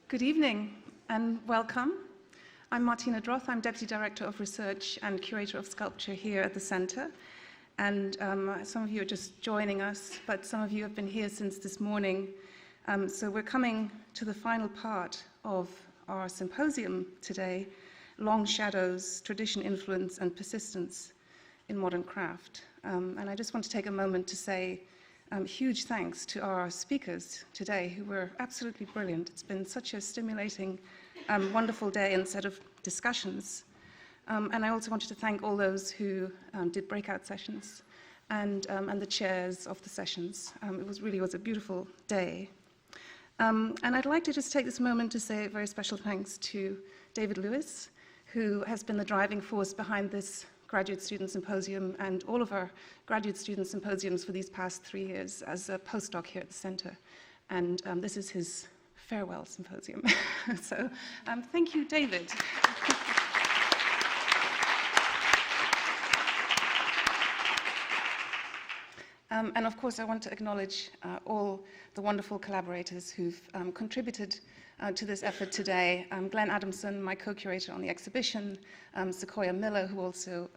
Good evening and welcome. I'm Martina Droth. I'm Deputy Director of Research and Curator of Sculpture here at the Centre. And some of you are just joining us, but some of you have been here since this morning. So we're coming to the final part of our symposium today, Long Shadows, Tradition, Influence and Persistence in Modern Craft. And I just want to take a moment to say huge thanks to our speakers today, who were absolutely brilliant. It's been such a stimulating, wonderful day and set of discussions. And I also wanted to thank all those who did breakout sessions and the chairs of the sessions. It really was a beautiful day. And I'd like to just take this moment to say a very special thanks to David Lewis, who has been the driving force behind this graduate student symposium and all of our graduate student symposiums for these past 3 years as a postdoc here at the Centre. And this is his farewell symposium. So thank you, David. And of course, I want to acknowledge all the wonderful collaborators who've contributed to this effort today. Glenn Adamson, my co-curator on the exhibition, Sequoia Miller, who also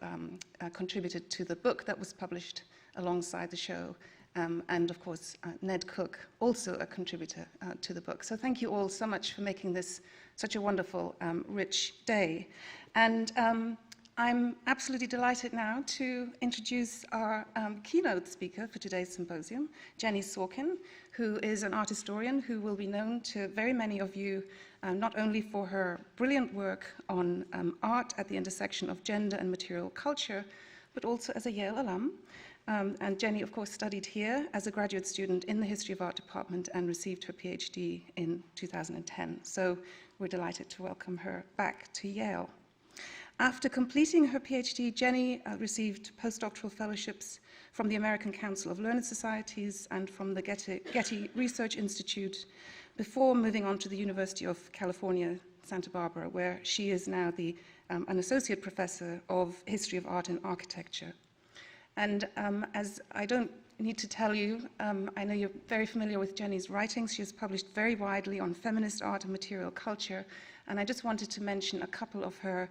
contributed to the book that was published alongside the show, and of course, Ned Cook, also a contributor to the book. So thank you all so much for making this such a wonderful, rich day. And I'm absolutely delighted now to introduce our keynote speaker for today's symposium, Jenni Sorkin, who is an art historian who will be known to very many of you, not only for her brilliant work on art at the intersection of gender and material culture, but also as a Yale alum. And Jenni, of course, studied here as a graduate student in the History of Art department and received her PhD in 2010. So we're delighted to welcome her back to Yale. After completing her PhD, Jenni received postdoctoral fellowships from the American Council of Learned Societies and from the Getty Research Institute before moving on to the University of California, Santa Barbara, where she is now an associate professor of history of art and architecture. And as I don't need to tell you, I know you're very familiar with Jenni's writings. She has published very widely on feminist art and material culture, and I just wanted to mention a couple of her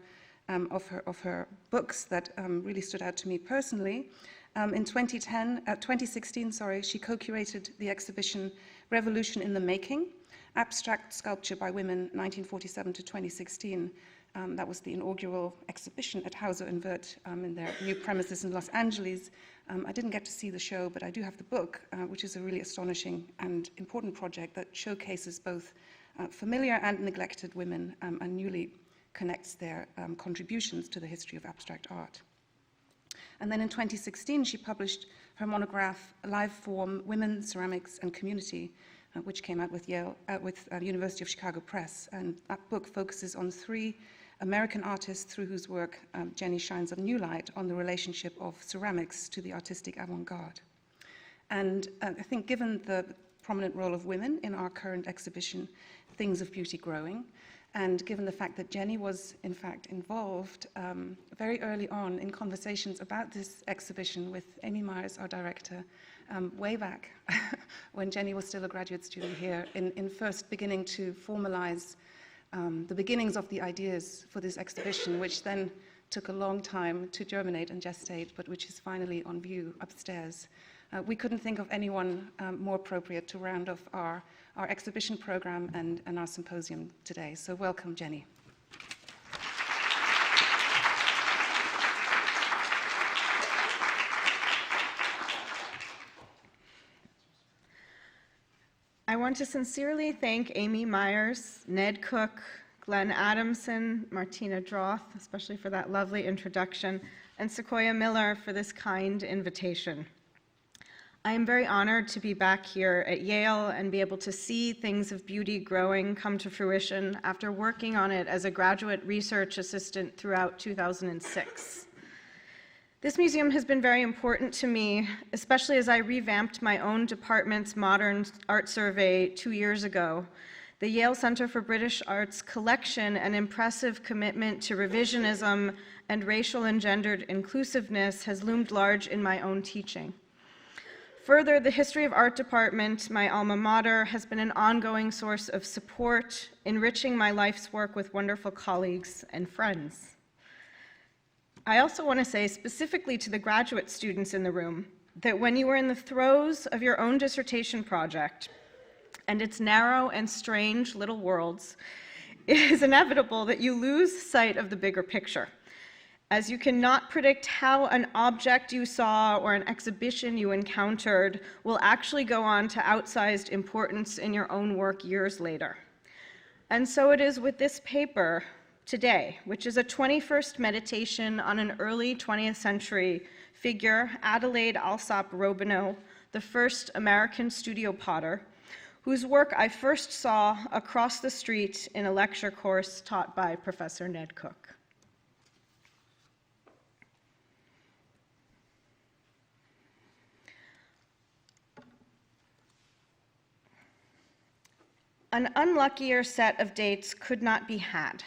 books that really stood out to me personally. In 2016, she co-curated the exhibition Revolution in the Making, Abstract Sculpture by Women, 1947 to 2016. That was the inaugural exhibition at Hauser and Wirth in their new premises in Los Angeles. I didn't get to see the show, but I do have the book, which is a really astonishing and important project that showcases both familiar and neglected women and newly connects their contributions to the history of abstract art. And then in 2016, she published her monograph, Live Form, Women, Ceramics and Community, which came out with University of Chicago Press. And that book focuses on 3 American artists through whose work Jenni shines a new light on the relationship of ceramics to the artistic avant-garde. And I think given the prominent role of women in our current exhibition, Things of Beauty Growing, and given the fact that Jenni was, in fact, involved very early on in conversations about this exhibition with Amy Myers, our director, way back when Jenni was still a graduate student here, in first beginning to formalize the beginnings of the ideas for this exhibition, which then took a long time to germinate and gestate, but which is finally on view upstairs. We couldn't think of anyone more appropriate to round off our exhibition program and our symposium today. So welcome, Jenni. I want to sincerely thank Amy Myers, Ned Cook, Glenn Adamson, Martina Droth, especially for that lovely introduction, and Sequoia Miller for this kind invitation. I am very honored to be back here at Yale and be able to see Things of Beauty Growing come to fruition after working on it as a graduate research assistant throughout 2006. This museum has been very important to me, especially as I revamped my own department's modern art survey 2 years ago. The Yale Center for British Art's collection and impressive commitment to revisionism and racial and gendered inclusiveness has loomed large in my own teaching. Further, the History of Art department, my alma mater, has been an ongoing source of support, enriching my life's work with wonderful colleagues and friends. I also want to say specifically to the graduate students in the room that when you are in the throes of your own dissertation project and its narrow and strange little worlds, it is inevitable that you lose sight of the bigger picture, as you cannot predict how an object you saw or an exhibition you encountered will actually go on to outsized importance in your own work years later. And so it is with this paper today, which is a 21st meditation on an early 20th century figure, Adelaide Alsop Robineau, the first American studio potter, whose work I first saw across the street in a lecture course taught by Professor Ned Cook. An unluckier set of dates could not be had.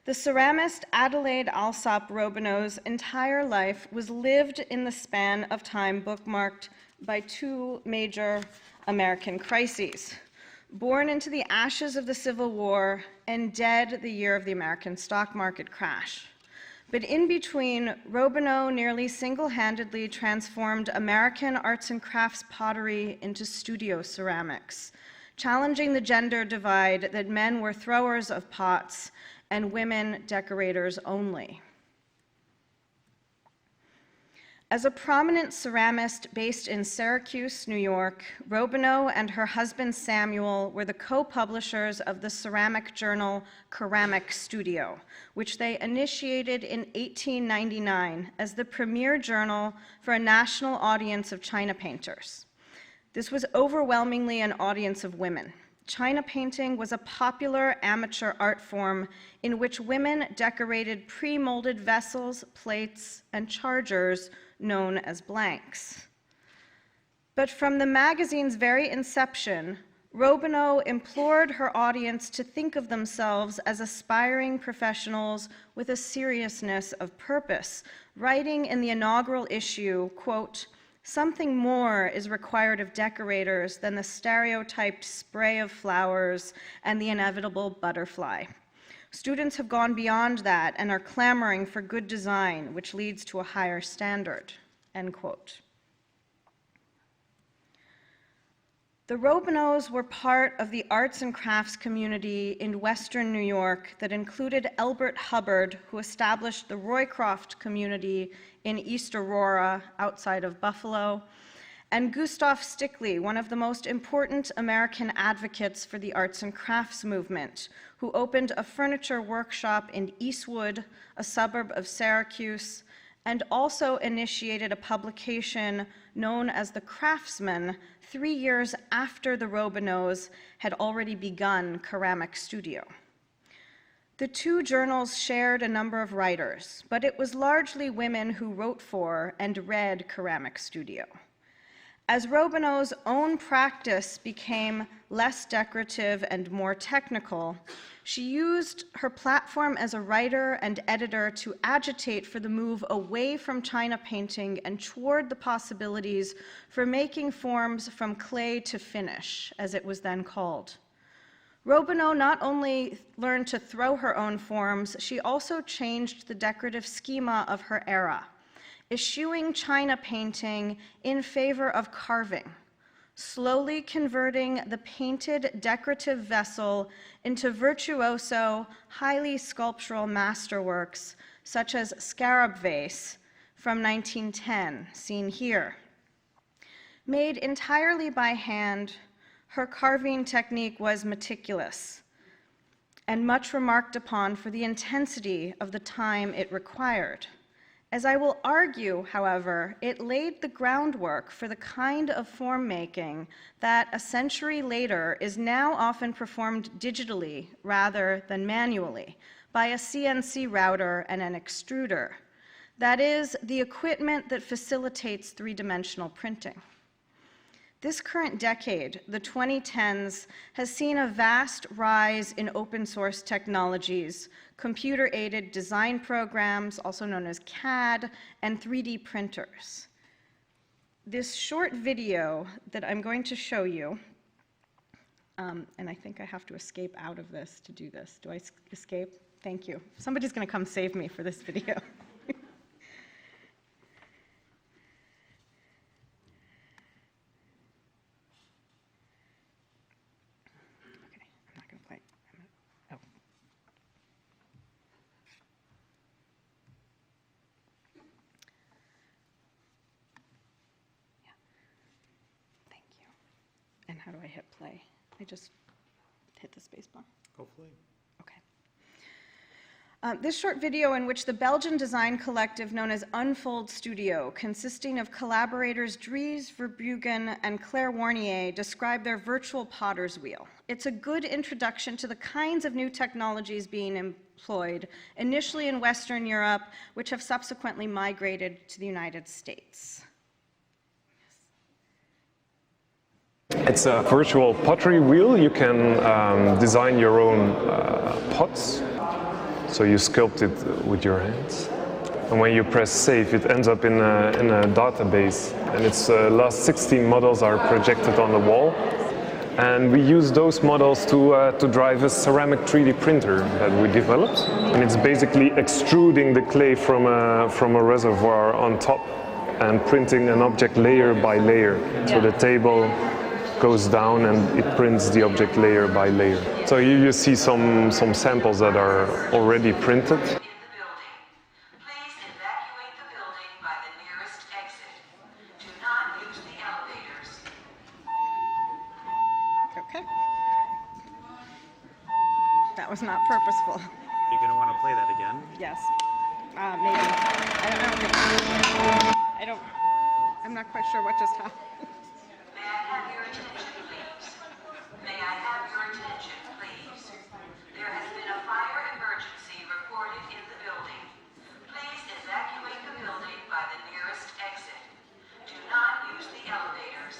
The ceramist Adelaide Alsop Robineau's entire life was lived in the span of time bookmarked by two major American crises: born into the ashes of the Civil War and dead the year of the American stock market crash. But in between, Robineau nearly single-handedly transformed American arts and crafts pottery into studio ceramics, challenging the gender divide that men were throwers of pots and women decorators only. As a prominent ceramist based in Syracuse, New York, Robineau and her husband Samuel were the co-publishers of the ceramic journal Ceramic Studio, which they initiated in 1899 as the premier journal for a national audience of China painters. This was overwhelmingly an audience of women. China painting was a popular amateur art form in which women decorated pre-molded vessels, plates, and chargers known as blanks. But from the magazine's very inception, Robineau implored her audience to think of themselves as aspiring professionals with a seriousness of purpose, writing in the inaugural issue, quote, "Something more is required of decorators than the stereotyped spray of flowers and the inevitable butterfly. Students have gone beyond that and are clamoring for good design, which leads to a higher standard," end quote. The Robineaus were part of the arts and crafts community in Western New York that included Elbert Hubbard, who established the Roycroft community in East Aurora, outside of Buffalo, and Gustav Stickley, one of the most important American advocates for the arts and crafts movement, who opened a furniture workshop in Eastwood, a suburb of Syracuse, and also initiated a publication known as The Craftsman 3 years after the Robineaus had already begun Ceramic Studio. The two journals shared a number of writers, but it was largely women who wrote for and read Ceramic Studio. As Robineau's own practice became less decorative and more technical, she used her platform as a writer and editor to agitate for the move away from China painting and toward the possibilities for making forms from clay to finish, as it was then called. Robineau not only learned to throw her own forms, she also changed the decorative schema of her era, eschewing China painting in favor of carving, slowly converting the painted decorative vessel into virtuoso, highly sculptural masterworks, such as Scarab Vase from 1910, seen here. Made entirely by hand, her carving technique was meticulous and much remarked upon for the intensity of the time it required. As I will argue, however, it laid the groundwork for the kind of form making that a century later is now often performed digitally rather than manually by a CNC router and an extruder. That is, the equipment that facilitates three-dimensional printing. This current decade, the 2010s, has seen a vast rise in open source technologies, computer-aided design programs, also known as CAD, and 3D printers. this short video that I'm going to show you, and I think I have to escape out of this to do this. Do I escape? Thank you. Somebody's going to come save me for this video. And how do I hit play? I just hit the space bar. Hopefully. Okay. This short video, in which the Belgian design collective known as Unfold Studio, consisting of collaborators Dries Verbruggen and Claire Warnier, describe their virtual potter's wheel. It's a good introduction to the kinds of new technologies being employed, initially in Western Europe, which have subsequently migrated to the United States. It's a virtual pottery wheel. You can design your own pots. So you sculpt it with your hands. And when you press save, it ends up in a database. And its last 16 models are projected on the wall. And we use those models to drive a ceramic 3D printer that we developed. And it's basically extruding the clay from a reservoir on top and printing an object layer by layer. So the table goes down and it prints the object layer by layer. So here you see some samples that are already printed. Okay. That was not purposeful. You're going to want to play that again? Yes. Maybe. I don't know. I'm not quite sure what just happened. May I have your attention, please? May I have your attention, please? There has been a fire emergency reported in the building. Please evacuate the building by the nearest exit. Do not use the elevators.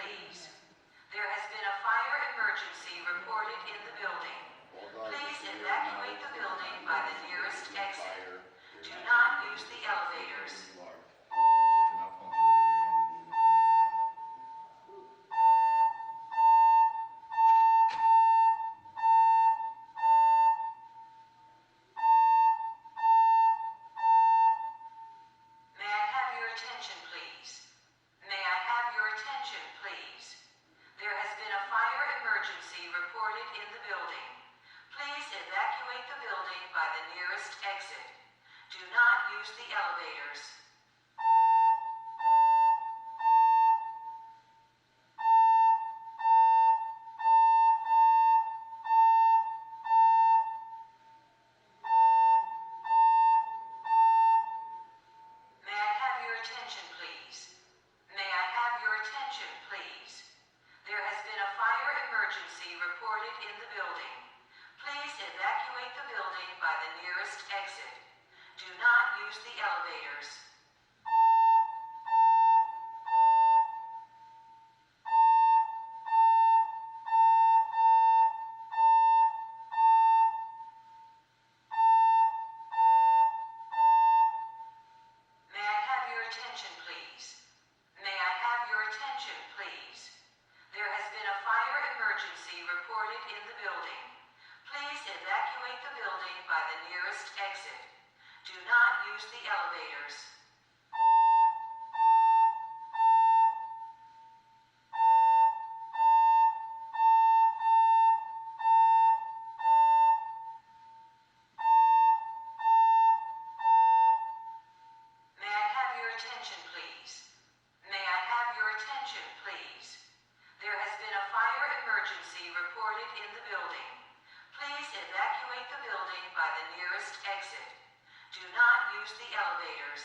please. There has been a fire emergency reported in the building. Please evacuate the building by the nearest exit. Do not use the elevators. May I have your attention, please? May I have your attention, please? There has been a fire emergency reported in the building. Please evacuate the building by the nearest exit. Do not use the elevators. May I have your attention, please? May I have your attention, please? There has been a fire emergency reported in the building. Please evacuate the building by the nearest exit. Do not use the elevators. May I have your attention, please? May I have your attention, please? There has been a fire emergency reported in the building. Please evacuate the building by the nearest exit. Do not use the elevators. May I have your attention, please? May I have your attention, please? There has been a fire emergency reported in the building. Please evacuate the building by the nearest exit. Do not use the elevators.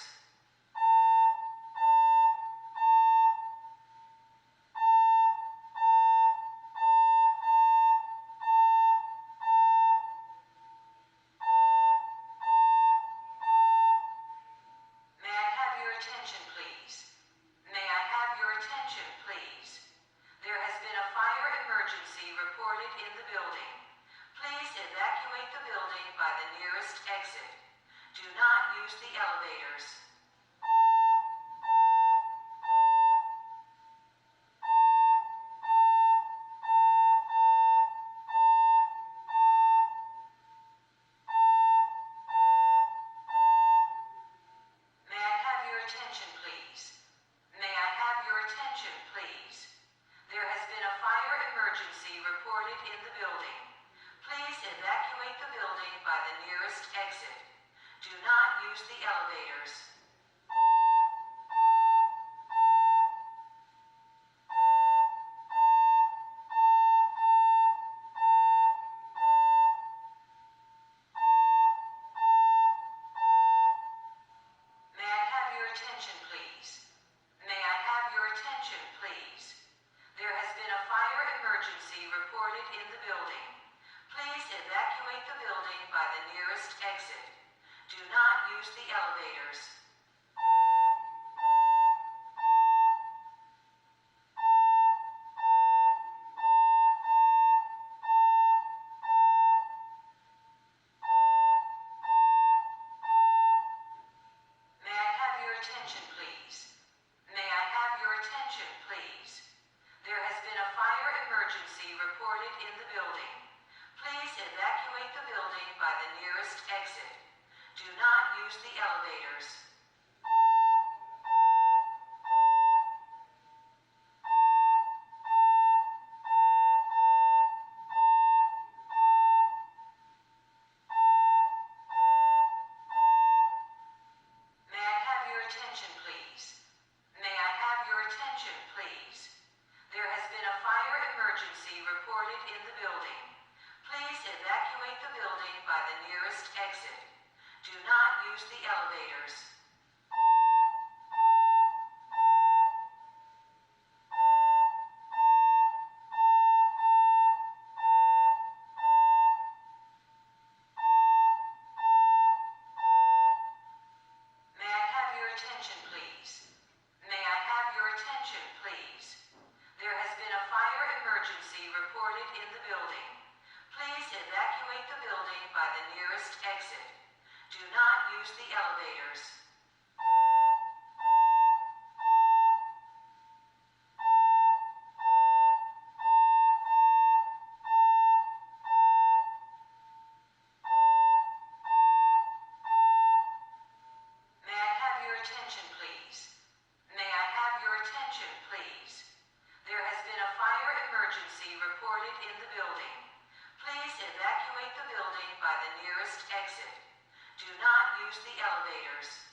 May I have your attention, please? May I have your attention, please? There has been a fire emergency reported in the building. Please evacuate the building by the nearest exit. Do not use the elevators. May I have your attention, please? May I have your attention, please? There has been a fire emergency reported in the building. Please evacuate the building by the nearest exit. Do not use the elevators. May I have your attention, please? May I have your attention, please? There has been a fire emergency reported in the building. Please evacuate the building by the nearest exit. Do not use the elevators. May I have your attention, please? May I have your attention, please? There has been a fire emergency reported in the building. Please evacuate the building by the nearest exit. Do not use the elevators. May I have your attention, please? May I have your attention, please? There has been a fire emergency reported in the building. Please evacuate the building by the nearest exit. Do not use the elevators. May I have your attention, please? May I have your attention, please? There emergency reported in the building. Please evacuate the building by the nearest exit. Do not use the elevators. May I have your attention, please? May I have your attention, please? There has been a fire emergency reported in the building. Please evacuate the building by the nearest exit. Do not use the elevators.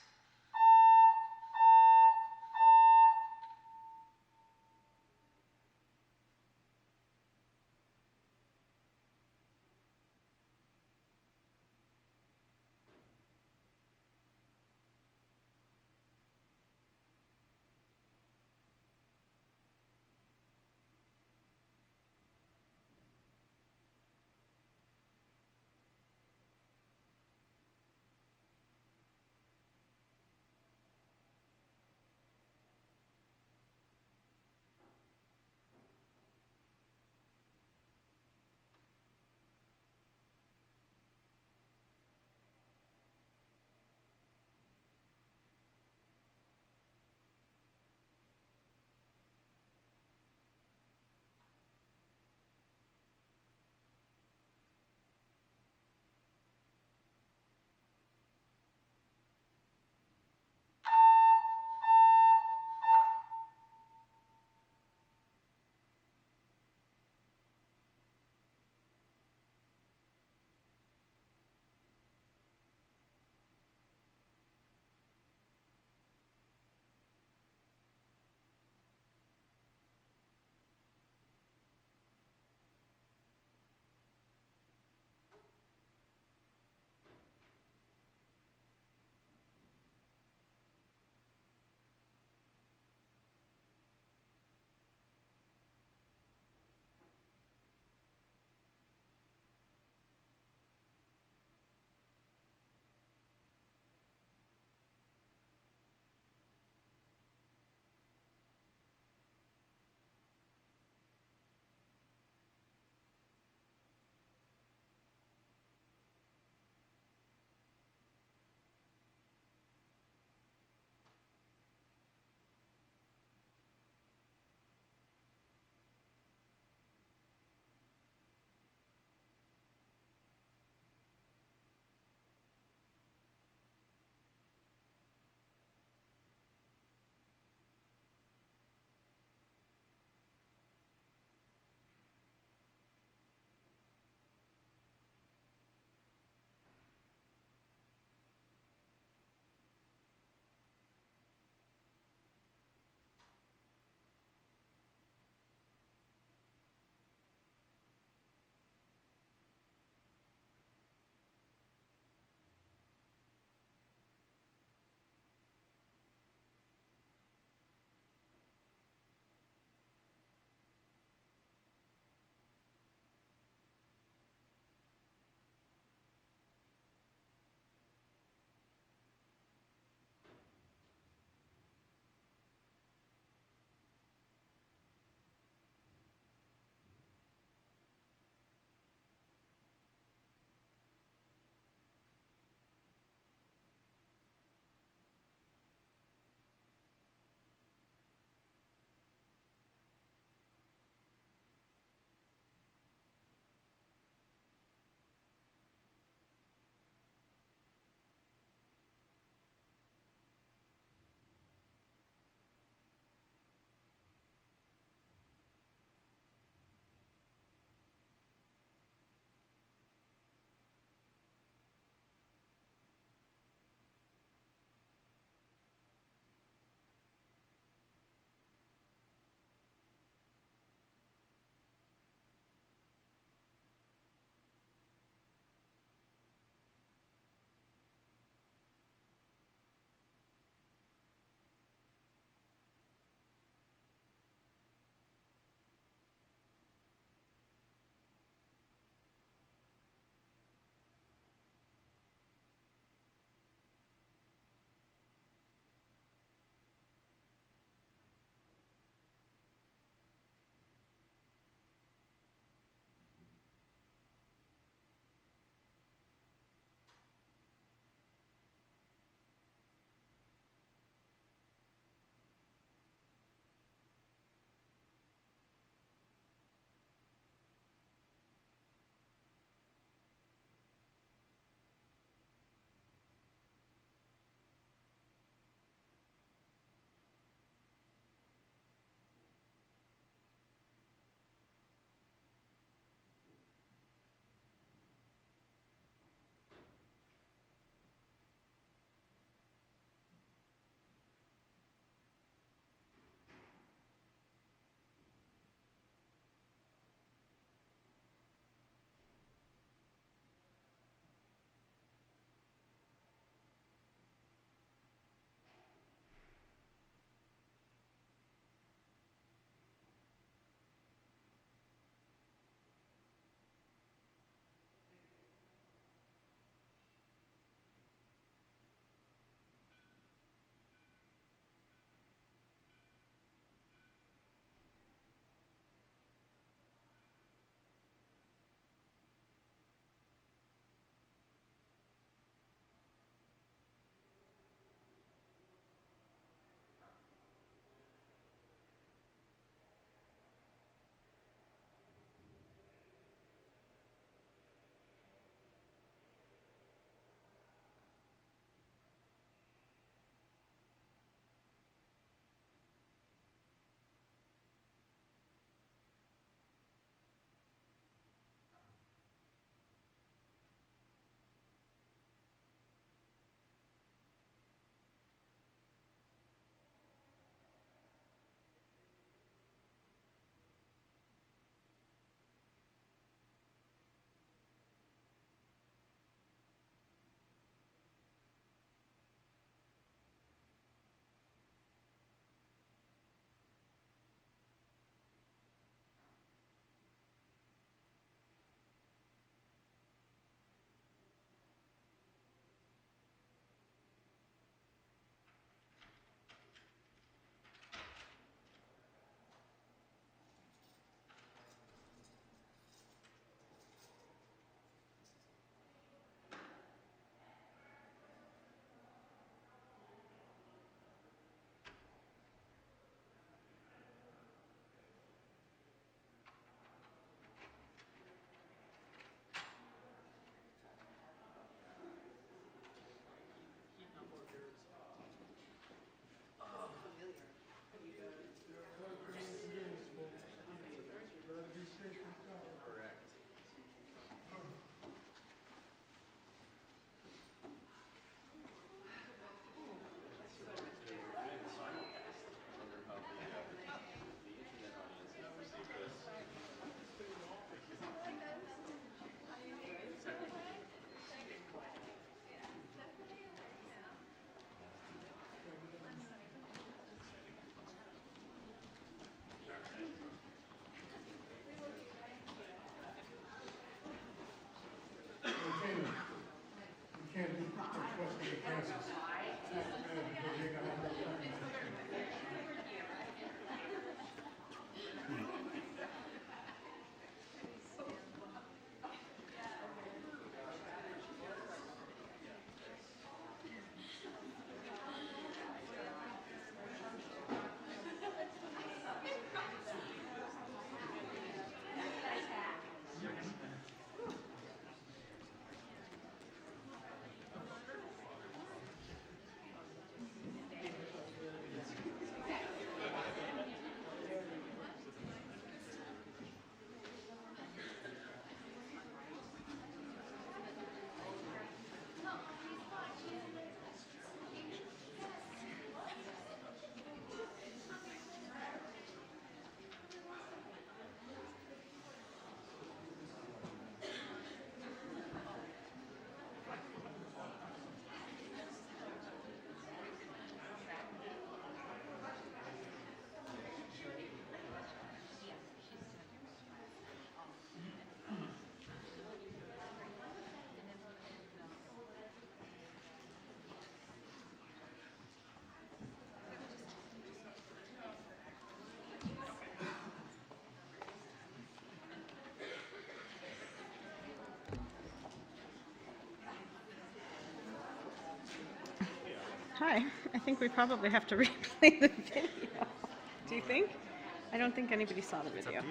Hi, I think we probably have to replay the video. Do you think? I don't think anybody saw the video.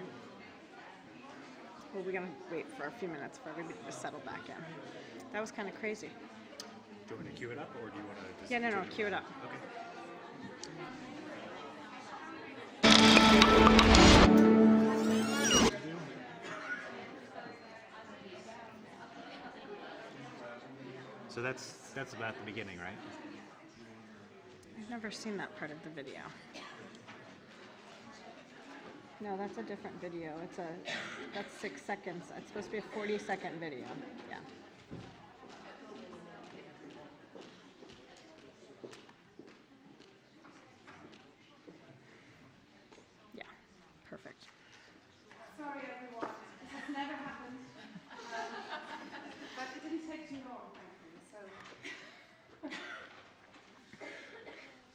Well, we're gonna wait for a few minutes for everybody to settle back in. That was kind of crazy. Do you want me to cue it up, or do you want to just... Yeah, no, cue it up. Okay. So that's about the beginning, right? I've never seen that part of the video. No, that's a different video. That's 6 seconds. It's supposed to be a 40-second video. Yeah. Yeah, perfect. Sorry, everyone. This has never happened. But it didn't take too long, thankfully. So.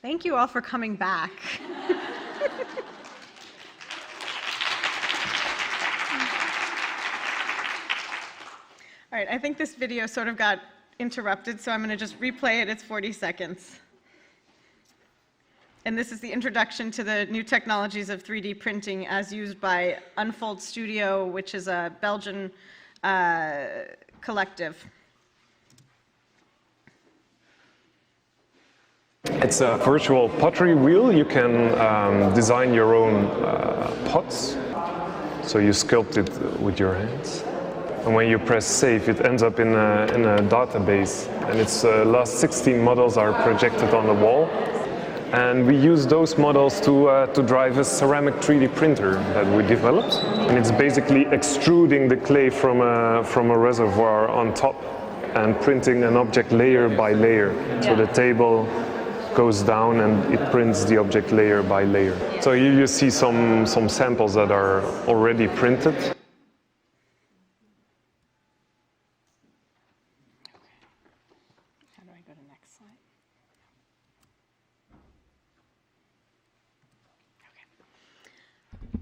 Thank you all for coming back. All right, I think this video sort of got interrupted, so I'm going to just replay it. It's 40 seconds. And this is the introduction to the new technologies of 3D printing as used by Unfold Studio, which is a Belgian collective. It's a virtual pottery wheel. You can design your own pots. So you sculpt it with your hands. And when you press save, it ends up in a database. And its last 16 models are projected on the wall. And we use those models to drive a ceramic 3D printer that we developed. And it's basically extruding the clay from a reservoir on top and printing an object layer by layer. Yeah. So the table goes down and it prints the object layer by layer. Yeah. So here you see some samples that are already printed. How do I go to next slide? Okay.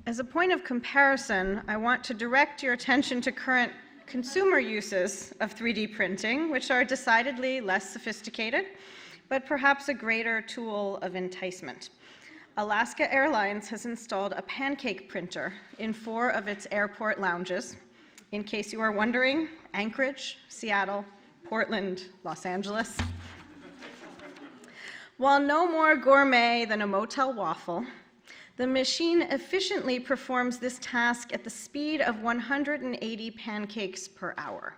As a point of comparison, I want to direct your attention to current consumer uses of 3D printing, which are decidedly less sophisticated, but perhaps a greater tool of enticement. Alaska Airlines has installed a pancake printer in 4 of its airport lounges. In case you are wondering, Anchorage, Seattle, Portland, Los Angeles. While no more gourmet than a motel waffle, the machine efficiently performs this task at the speed of 180 pancakes per hour.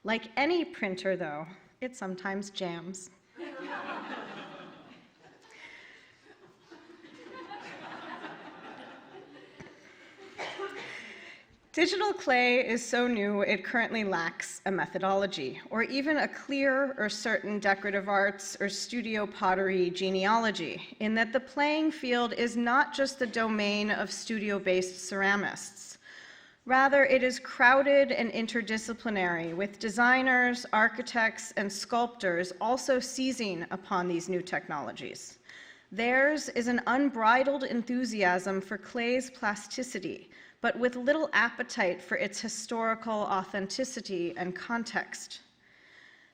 Like any printer, though, it sometimes jams. Digital clay is so new it currently lacks a methodology, or even a clear or certain decorative arts or studio pottery genealogy, in that the playing field is not just the domain of studio-based ceramists. Rather, it is crowded and interdisciplinary, with designers, architects, and sculptors also seizing upon these new technologies. Theirs is an unbridled enthusiasm for clay's plasticity, but with little appetite for its historical authenticity and context.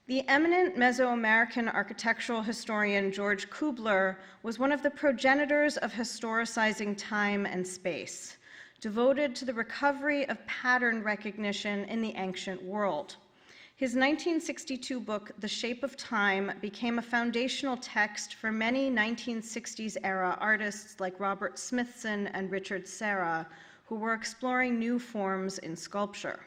The eminent Mesoamerican architectural historian George Kubler was one of the progenitors of historicizing time and space, devoted to the recovery of pattern recognition in the ancient world. His 1962 book, The Shape of Time, became a foundational text for many 1960s-era artists like Robert Smithson and Richard Serra, who were exploring new forms in sculpture.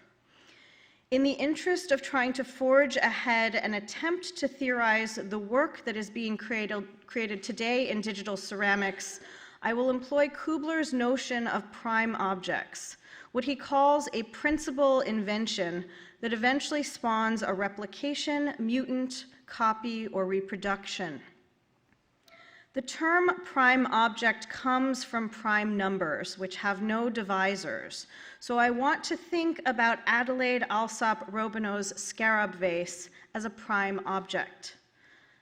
In the interest of trying to forge ahead and attempt to theorize the work that is being created today in digital ceramics, I will employ Kubler's notion of prime objects, what he calls a principal invention that eventually spawns a replication, mutant, copy, or reproduction. The term prime object comes from prime numbers, which have no divisors. So I want to think about Adelaide Alsop Robineau's Scarab Vase as a prime object.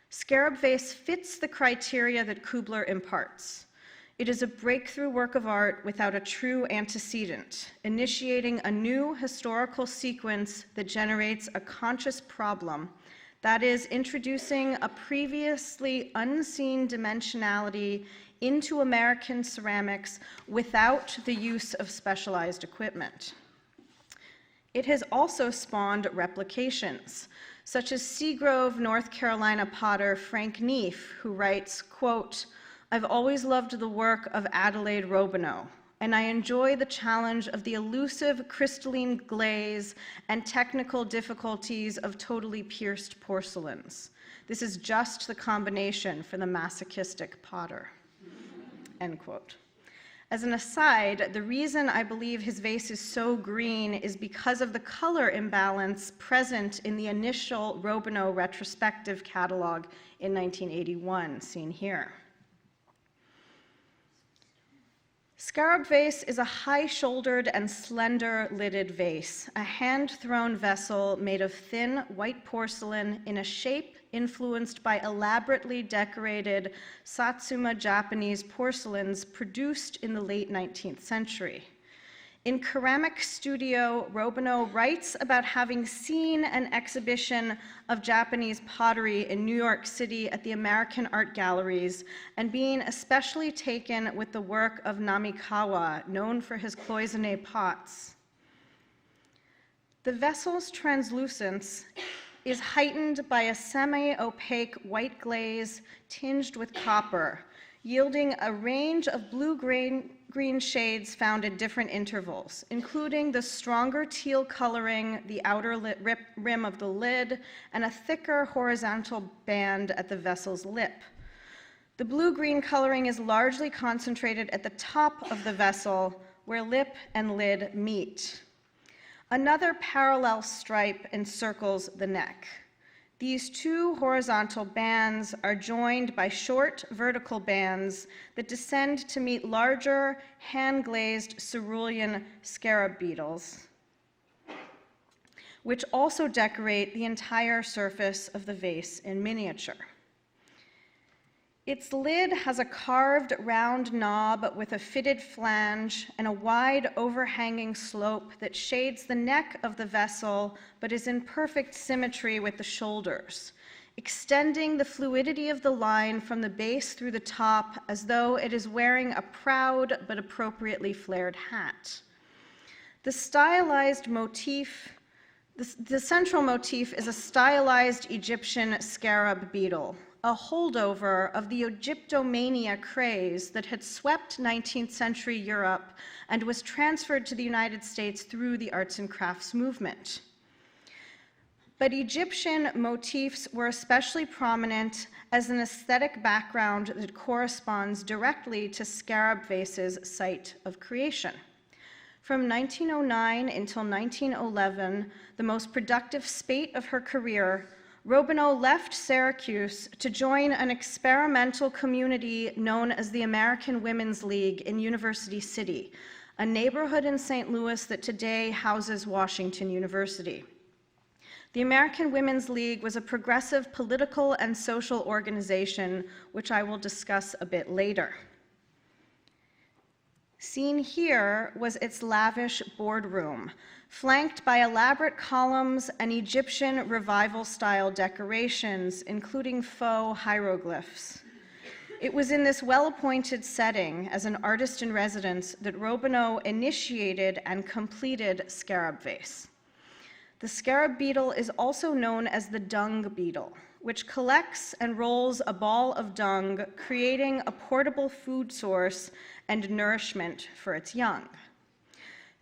Scarab Vase fits the criteria that Kubler imparts. It is a breakthrough work of art without a true antecedent, initiating a new historical sequence that generates a conscious problem That is, introducing a previously unseen dimensionality into American ceramics without the use of specialized equipment. It has also spawned replications, such as Seagrove, North Carolina potter Frank Neef, who writes, quote, "I've always loved the work of Adelaide Robineau, and I enjoy the challenge of the elusive crystalline glaze and technical difficulties of totally pierced porcelains. This is just the combination for the masochistic potter," end quote. As an aside, the reason I believe his vase is so green is because of the color imbalance present in the initial Robineau retrospective catalog in 1981, seen here. Scarab Vase is a high-shouldered and slender-lidded vase, a hand-thrown vessel made of thin white porcelain in a shape influenced by elaborately decorated Satsuma Japanese porcelains produced in the late 19th century. In Ceramic Studio, Robineau writes about having seen an exhibition of Japanese pottery in New York City at the American Art Galleries and being especially taken with the work of Namikawa, known for his cloisonné pots. The vessel's translucence is heightened by a semi-opaque white glaze tinged with copper, yielding a range of blue-green shades found at different intervals, including the stronger teal coloring, the outer rim of the lid, and a thicker horizontal band at the vessel's lip. The blue-green coloring is largely concentrated at the top of the vessel, where lip and lid meet. Another parallel stripe encircles the neck. These two horizontal bands are joined by short vertical bands that descend to meet larger hand-glazed cerulean scarab beetles, which also decorate the entire surface of the vase in miniature. Its lid has a carved round knob with a fitted flange and a wide overhanging slope that shades the neck of the vessel but is in perfect symmetry with the shoulders, extending the fluidity of the line from the base through the top as though it is wearing a proud but appropriately flared hat. The stylized motif, the central motif is a stylized Egyptian scarab beetle, a holdover of the Egyptomania craze that had swept 19th century Europe and was transferred to the United States through the arts and crafts movement. But Egyptian motifs were especially prominent as an aesthetic background that corresponds directly to Scarab Vase's site of creation. From 1909 until 1911, the most productive spate of her career, Robineau left Syracuse to join an experimental community known as the American Women's League in University City, a neighborhood in St. Louis that today houses Washington University. The American Women's League was a progressive political and social organization, which I will discuss a bit later. Seen here was its lavish boardroom, flanked by elaborate columns and Egyptian revival-style decorations, including faux hieroglyphs. It was in this well-appointed setting, as an artist in residence, that Robineau initiated and completed Scarab Vase. The scarab beetle is also known as the dung beetle, which collects and rolls a ball of dung, creating a portable food source and nourishment for its young.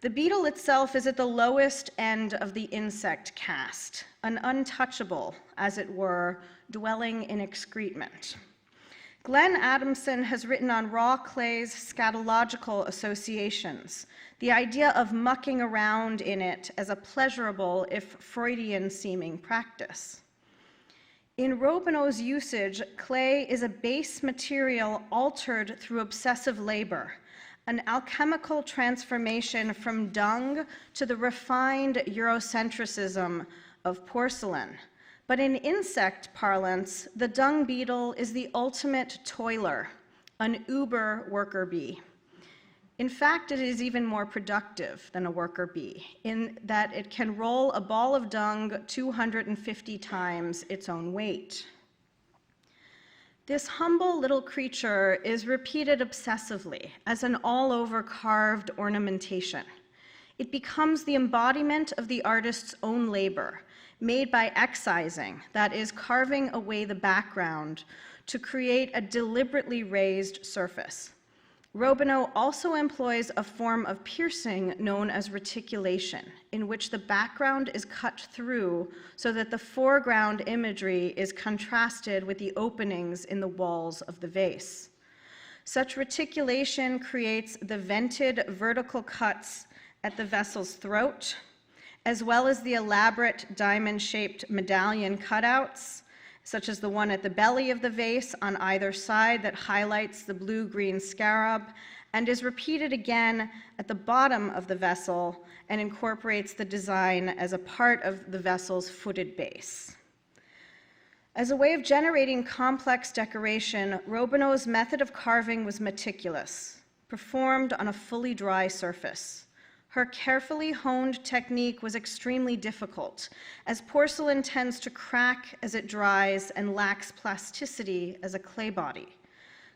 The beetle itself is at the lowest end of the insect caste, an untouchable, as it were, dwelling in excrement. Glenn Adamson has written on raw clay's scatological associations, the idea of mucking around in it as a pleasurable, if Freudian-seeming practice. In Robineau's usage, clay is a base material altered through obsessive labor, an alchemical transformation from dung to the refined Eurocentrism of porcelain. But in insect parlance, the dung beetle is the ultimate toiler, an uber worker bee. In fact, it is even more productive than a worker bee, in that it can roll a ball of dung 250 times its own weight. This humble little creature is repeated obsessively as an all-over carved ornamentation. It becomes the embodiment of the artist's own labor, made by excising, that is, carving away the background to create a deliberately raised surface. Robineau also employs a form of piercing known as reticulation, in which the background is cut through so that the foreground imagery is contrasted with the openings in the walls of the vase. Such reticulation creates the vented vertical cuts at the vessel's throat, as well as the elaborate diamond-shaped medallion cutouts, such as the one at the belly of the vase on either side that highlights the blue-green scarab, and is repeated again at the bottom of the vessel and incorporates the design as a part of the vessel's footed base. As a way of generating complex decoration, Robineau's method of carving was meticulous, performed on a fully dry surface. Her carefully honed technique was extremely difficult, as porcelain tends to crack as it dries and lacks plasticity as a clay body.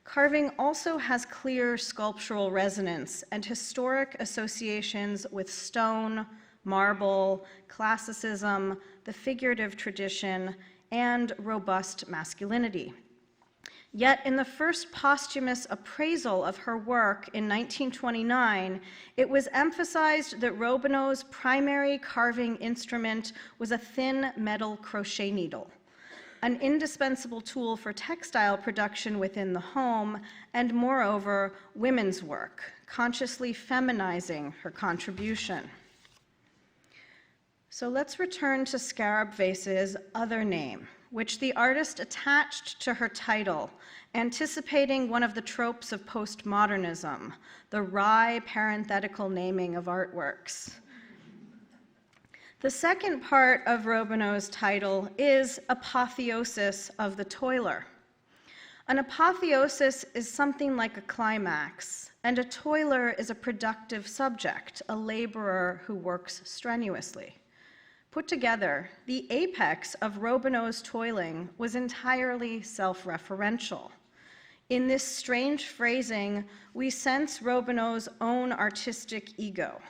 Carving also has clear sculptural resonance and historic associations with stone, marble, classicism, the figurative tradition, and robust masculinity. Yet in the first posthumous appraisal of her work in 1929, it was emphasized that Robineau's primary carving instrument was a thin metal crochet needle, an indispensable tool for textile production within the home, and moreover, women's work, consciously feminizing her contribution. So let's return to Scarab Vase's other name, which the artist attached to her title, anticipating one of the tropes of postmodernism, the wry parenthetical naming of artworks. The second part of Robineau's title is Apotheosis of the Toiler. An apotheosis is something like a climax, and a toiler is a productive subject, a laborer who works strenuously. Put together, the apex of Robineau's toiling was entirely self-referential. In this strange phrasing, we sense Robineau's own artistic ego,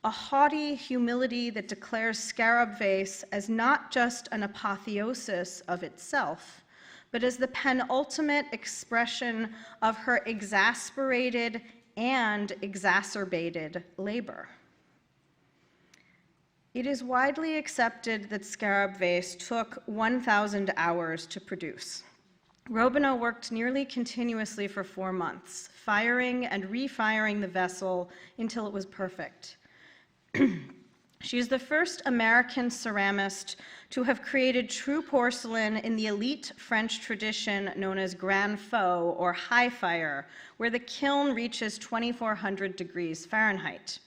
a haughty humility that declares Scarab Vase as not just an apotheosis of itself, but as the penultimate expression of her exasperated and exacerbated labor. It is widely accepted that Scarab Vase took 1,000 hours to produce. Robineau worked nearly continuously for 4 months, firing and refiring the vessel until it was perfect. She is the first American ceramist to have created true porcelain in the elite French tradition known as grand feu, or high fire, where the kiln reaches 2,400 degrees Fahrenheit.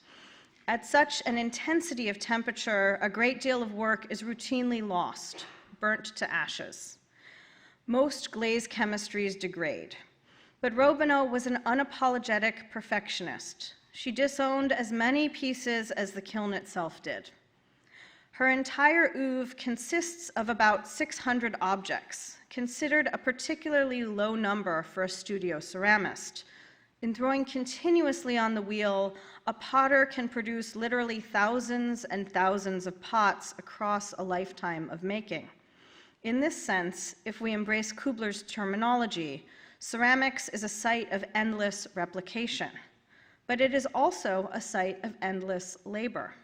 At such an intensity of temperature, a great deal of work is routinely lost, burnt to ashes. Most glaze chemistries degrade, but Robineau was an unapologetic perfectionist. She disowned as many pieces as the kiln itself did. Her entire oeuvre consists of about 600 objects, considered a particularly low number for a studio ceramist. In throwing continuously on the wheel, a potter can produce literally thousands and thousands of pots across a lifetime of making. In this sense, if we embrace Kubler's terminology, ceramics is a site of endless replication, but it is also a site of endless labor.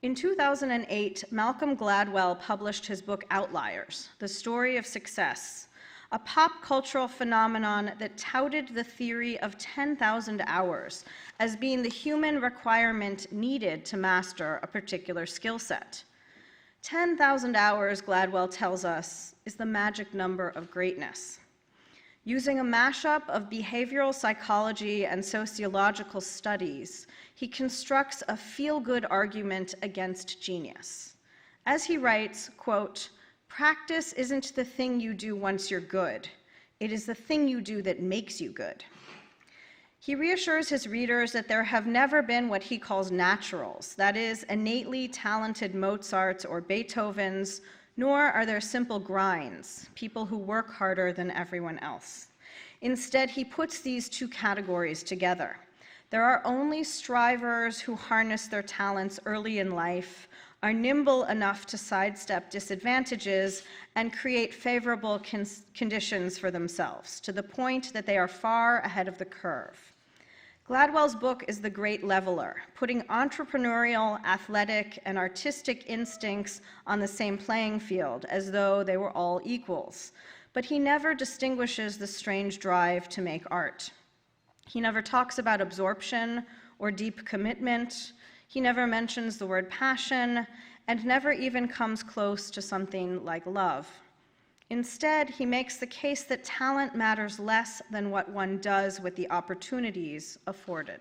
In 2008, Malcolm Gladwell published his book Outliers, The Story of Success, a pop cultural phenomenon that touted the theory of 10,000 hours as being the human requirement needed to master a particular skill set. 10,000 hours, Gladwell tells us, is the magic number of greatness. Using a mashup of behavioral psychology and sociological studies, he constructs a feel-good argument against genius. As he writes, quote, "Practice isn't the thing you do once you're good. It is the thing you do that makes you good." He reassures his readers that there have never been what he calls naturals, that is, innately talented Mozarts or Beethovens, nor are there simple grinds, people who work harder than everyone else. Instead, he puts these two categories together. There are only strivers who harness their talents early in life, are nimble enough to sidestep disadvantages, and create favorable conditions for themselves, to the point that they are far ahead of the curve. Gladwell's book is the great leveler, putting entrepreneurial, athletic, and artistic instincts on the same playing field, as though they were all equals. But he never distinguishes the strange drive to make art. He never talks about absorption or deep commitment. He never mentions the word passion, and never even comes close to something like love. Instead, he makes the case that talent matters less than what one does with the opportunities afforded.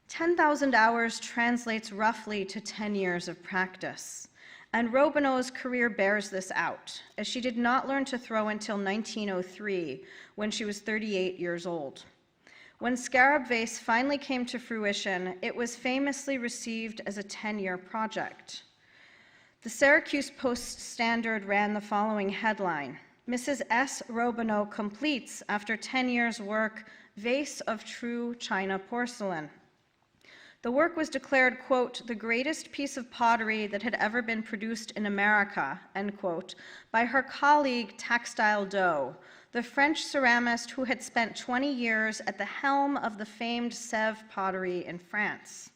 10,000 hours translates roughly to 10 years of practice, and Robineau's career bears this out, as she did not learn to throw until 1903, when she was 38 years old. When Scarab Vase finally came to fruition, it was famously received as a 10-year project. The Syracuse Post-Standard ran the following headline: Mrs. S. Robineau completes, after 10 years' work, vase of true China porcelain. The work was declared, quote, the greatest piece of pottery that had ever been produced in America, end quote, by her colleague Textile Doe, the French ceramist who had spent 20 years at the helm of the famed Sèvres pottery in France.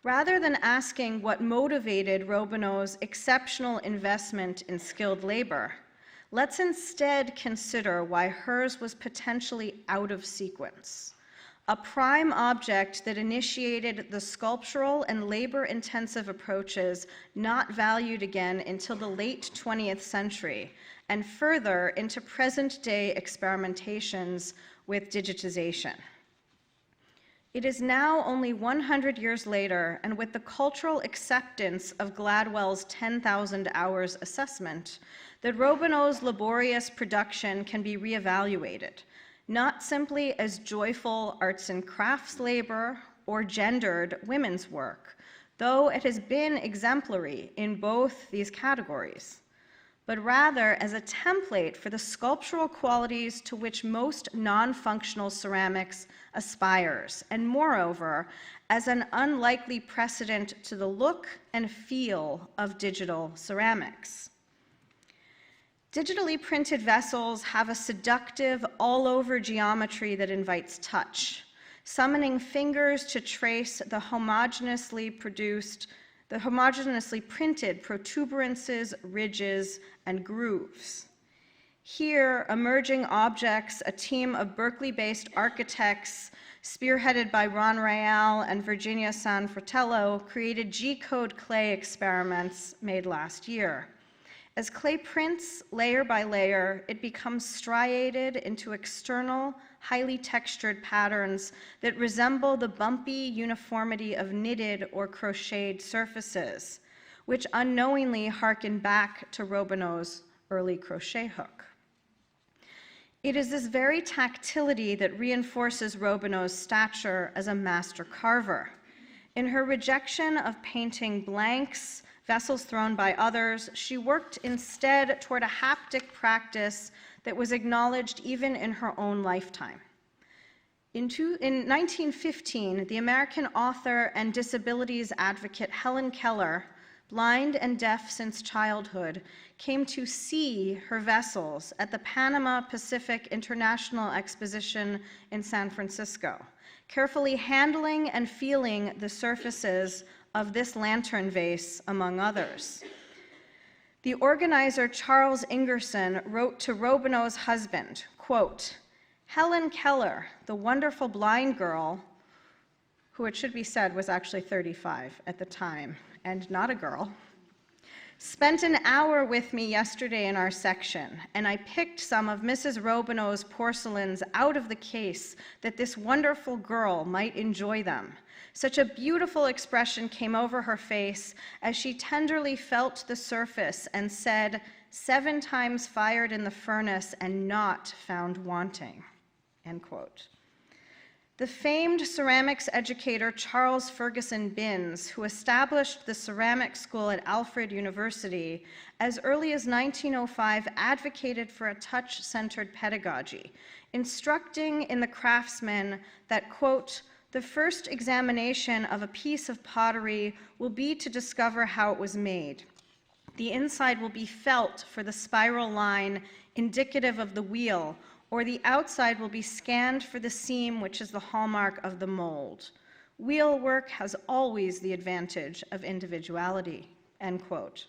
Rather than asking what motivated Robineau's exceptional investment in skilled labor, let's instead consider why hers was potentially out of sequence. A prime object that initiated the sculptural and labor-intensive approaches not valued again until the late 20th century, and further into present-day experimentations with digitization. It is now only 100 years later, and with the cultural acceptance of Gladwell's 10,000 hours assessment, that Robineau's laborious production can be reevaluated, not simply as joyful arts and crafts labor or gendered women's work, though it has been exemplary in both these categories, but rather as a template for the sculptural qualities to which most non-functional ceramics aspires, and moreover, as an unlikely precedent to the look and feel of digital ceramics. Digitally printed vessels have a seductive all-over geometry that invites touch, summoning fingers to trace the homogeneously printed protuberances, ridges, and grooves. Here, emerging objects, a team of Berkeley-based architects spearheaded by Ron Real and Virginia Sanfratello created G-code clay experiments made last year. As clay prints layer by layer, it becomes striated into external, highly textured patterns that resemble the bumpy uniformity of knitted or crocheted surfaces, which unknowingly harken back to Robineau's early crochet hook. It is this very tactility that reinforces Robineau's stature as a master carver. In her rejection of painting blanks, vessels thrown by others, she worked instead toward a haptic practice that was acknowledged even in her own lifetime. In 1915, the American author and disabilities advocate Helen Keller, blind and deaf since childhood, came to see her vessels at the Panama Pacific International Exposition in San Francisco, carefully handling and feeling the surfaces of this lantern vase, among others. The organizer, Charles Ingerson, wrote to Robineau's husband, quote, Helen Keller, the wonderful blind girl, who it should be said was actually 35 at the time, and not a girl, spent an hour with me yesterday in our section, and I picked some of Mrs. Robineau's porcelains out of the case that this wonderful girl might enjoy them. Such a beautiful expression came over her face as she tenderly felt the surface and said, 7 times fired in the furnace and not found wanting, end quote. The famed ceramics educator Charles Ferguson Binns, who established the ceramics school at Alfred University, as early as 1905 advocated for a touch-centered pedagogy, instructing in the craftsman that, quote, "The first examination of a piece of pottery will be to discover how it was made. The inside will be felt for the spiral line indicative of the wheel, or the outside will be scanned for the seam, which is the hallmark of the mold. Wheel work has always the advantage of individuality," end quote.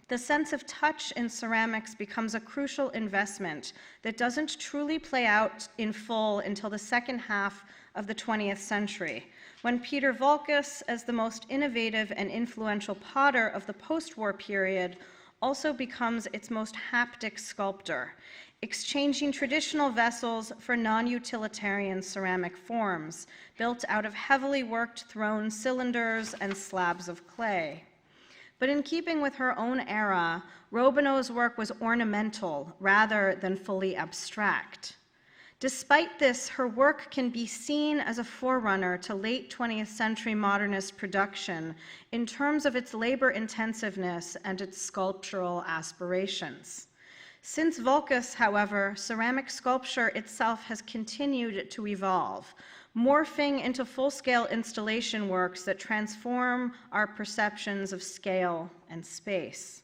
The sense of touch in ceramics becomes a crucial investment that doesn't truly play out in full until the second half of the 20th century, when Peter Voulkos, as the most innovative and influential potter of the post-war period, also becomes its most haptic sculptor, exchanging traditional vessels for non-utilitarian ceramic forms, built out of heavily worked thrown cylinders and slabs of clay. But in keeping with her own era, Robineau's work was ornamental rather than fully abstract. Despite this, her work can be seen as a forerunner to late 20th century modernist production in terms of its labor intensiveness and its sculptural aspirations. Since Voulkos, however, ceramic sculpture itself has continued to evolve, morphing into full-scale installation works that transform our perceptions of scale and space.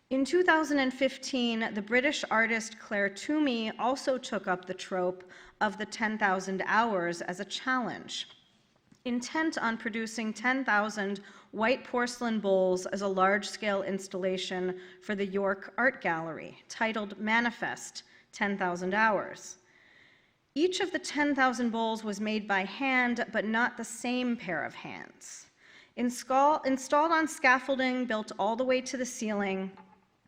In 2015, the British artist Claire Toomey also took up the trope of the 10,000 hours as a challenge, intent on producing 10,000 white porcelain bowls as a large-scale installation for the York Art Gallery, titled Manifest, 10,000 Hours. Each of the 10,000 bowls was made by hand, but not the same pair of hands. Installed on scaffolding built all the way to the ceiling,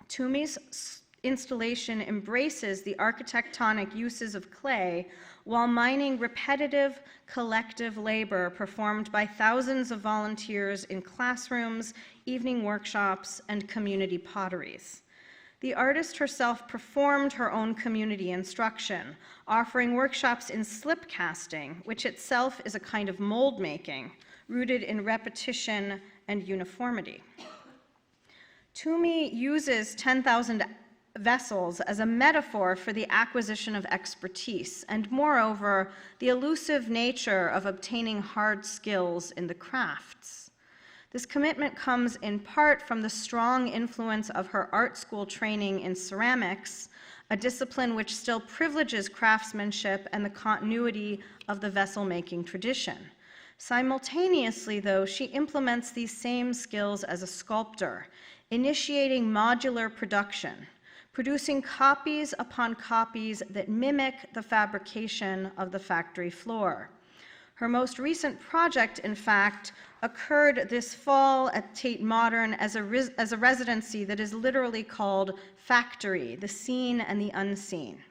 Toomey's installation embraces the architectonic uses of clay while mining repetitive collective labor performed by thousands of volunteers in classrooms, evening workshops, and community potteries. The artist herself performed her own community instruction, offering workshops in slip casting, which itself is a kind of mold making, rooted in repetition and uniformity. Toomey uses 10,000 vessels as a metaphor for the acquisition of expertise, and moreover, the elusive nature of obtaining hard skills in the crafts. This commitment comes in part from the strong influence of her art school training in ceramics, a discipline which still privileges craftsmanship and the continuity of the vessel-making tradition. Simultaneously, though, she implements these same skills as a sculptor, initiating modular production, producing copies upon copies that mimic the fabrication of the factory floor. Her most recent project, in fact, occurred this fall at Tate Modern as a residency that is literally called Factory, the Seen and the Unseen.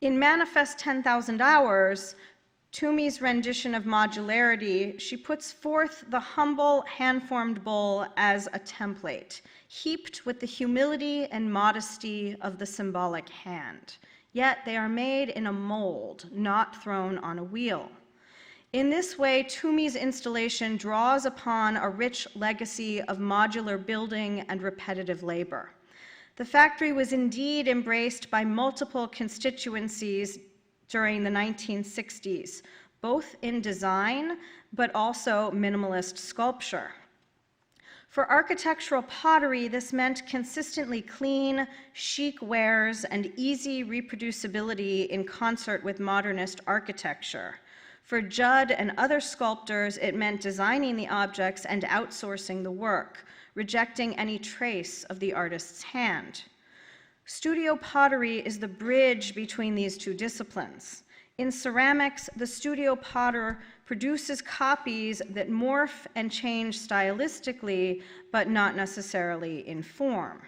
In Manifest 10,000 Hours, Toomey's rendition of modularity, she puts forth the humble hand-formed bowl as a template, heaped with the humility and modesty of the symbolic hand. Yet they are made in a mold, not thrown on a wheel. In this way, Toomey's installation draws upon a rich legacy of modular building and repetitive labor. The factory was indeed embraced by multiple constituencies during the 1960s, both in design, but also minimalist sculpture. For architectural pottery, this meant consistently clean, chic wares and easy reproducibility in concert with modernist architecture. For Judd and other sculptors, it meant designing the objects and outsourcing the work, rejecting any trace of the artist's hand. Studio pottery is the bridge between these two disciplines. In ceramics, the studio potter produces copies that morph and change stylistically, but not necessarily in form.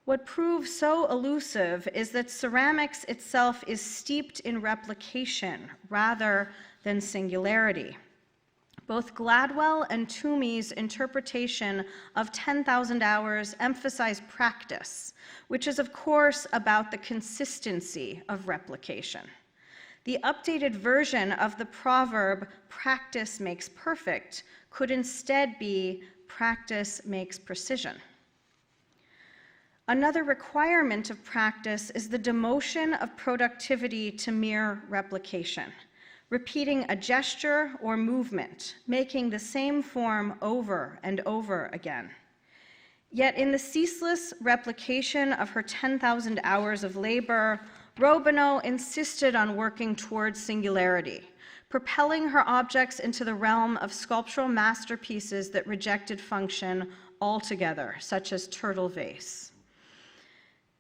What proves so elusive is that ceramics itself is steeped in replication rather than singularity. Both Gladwell and Toomey's interpretation of 10,000 hours emphasize practice, which is of course about the consistency of replication. The updated version of the proverb, practice makes perfect, could instead be practice makes precision. Another requirement of practice is the demotion of productivity to mere replication, repeating a gesture or movement, making the same form over and over again. Yet in the ceaseless replication of her 10,000 hours of labor, Robineau insisted on working towards singularity, propelling her objects into the realm of sculptural masterpieces that rejected function altogether, such as Turtle Vase.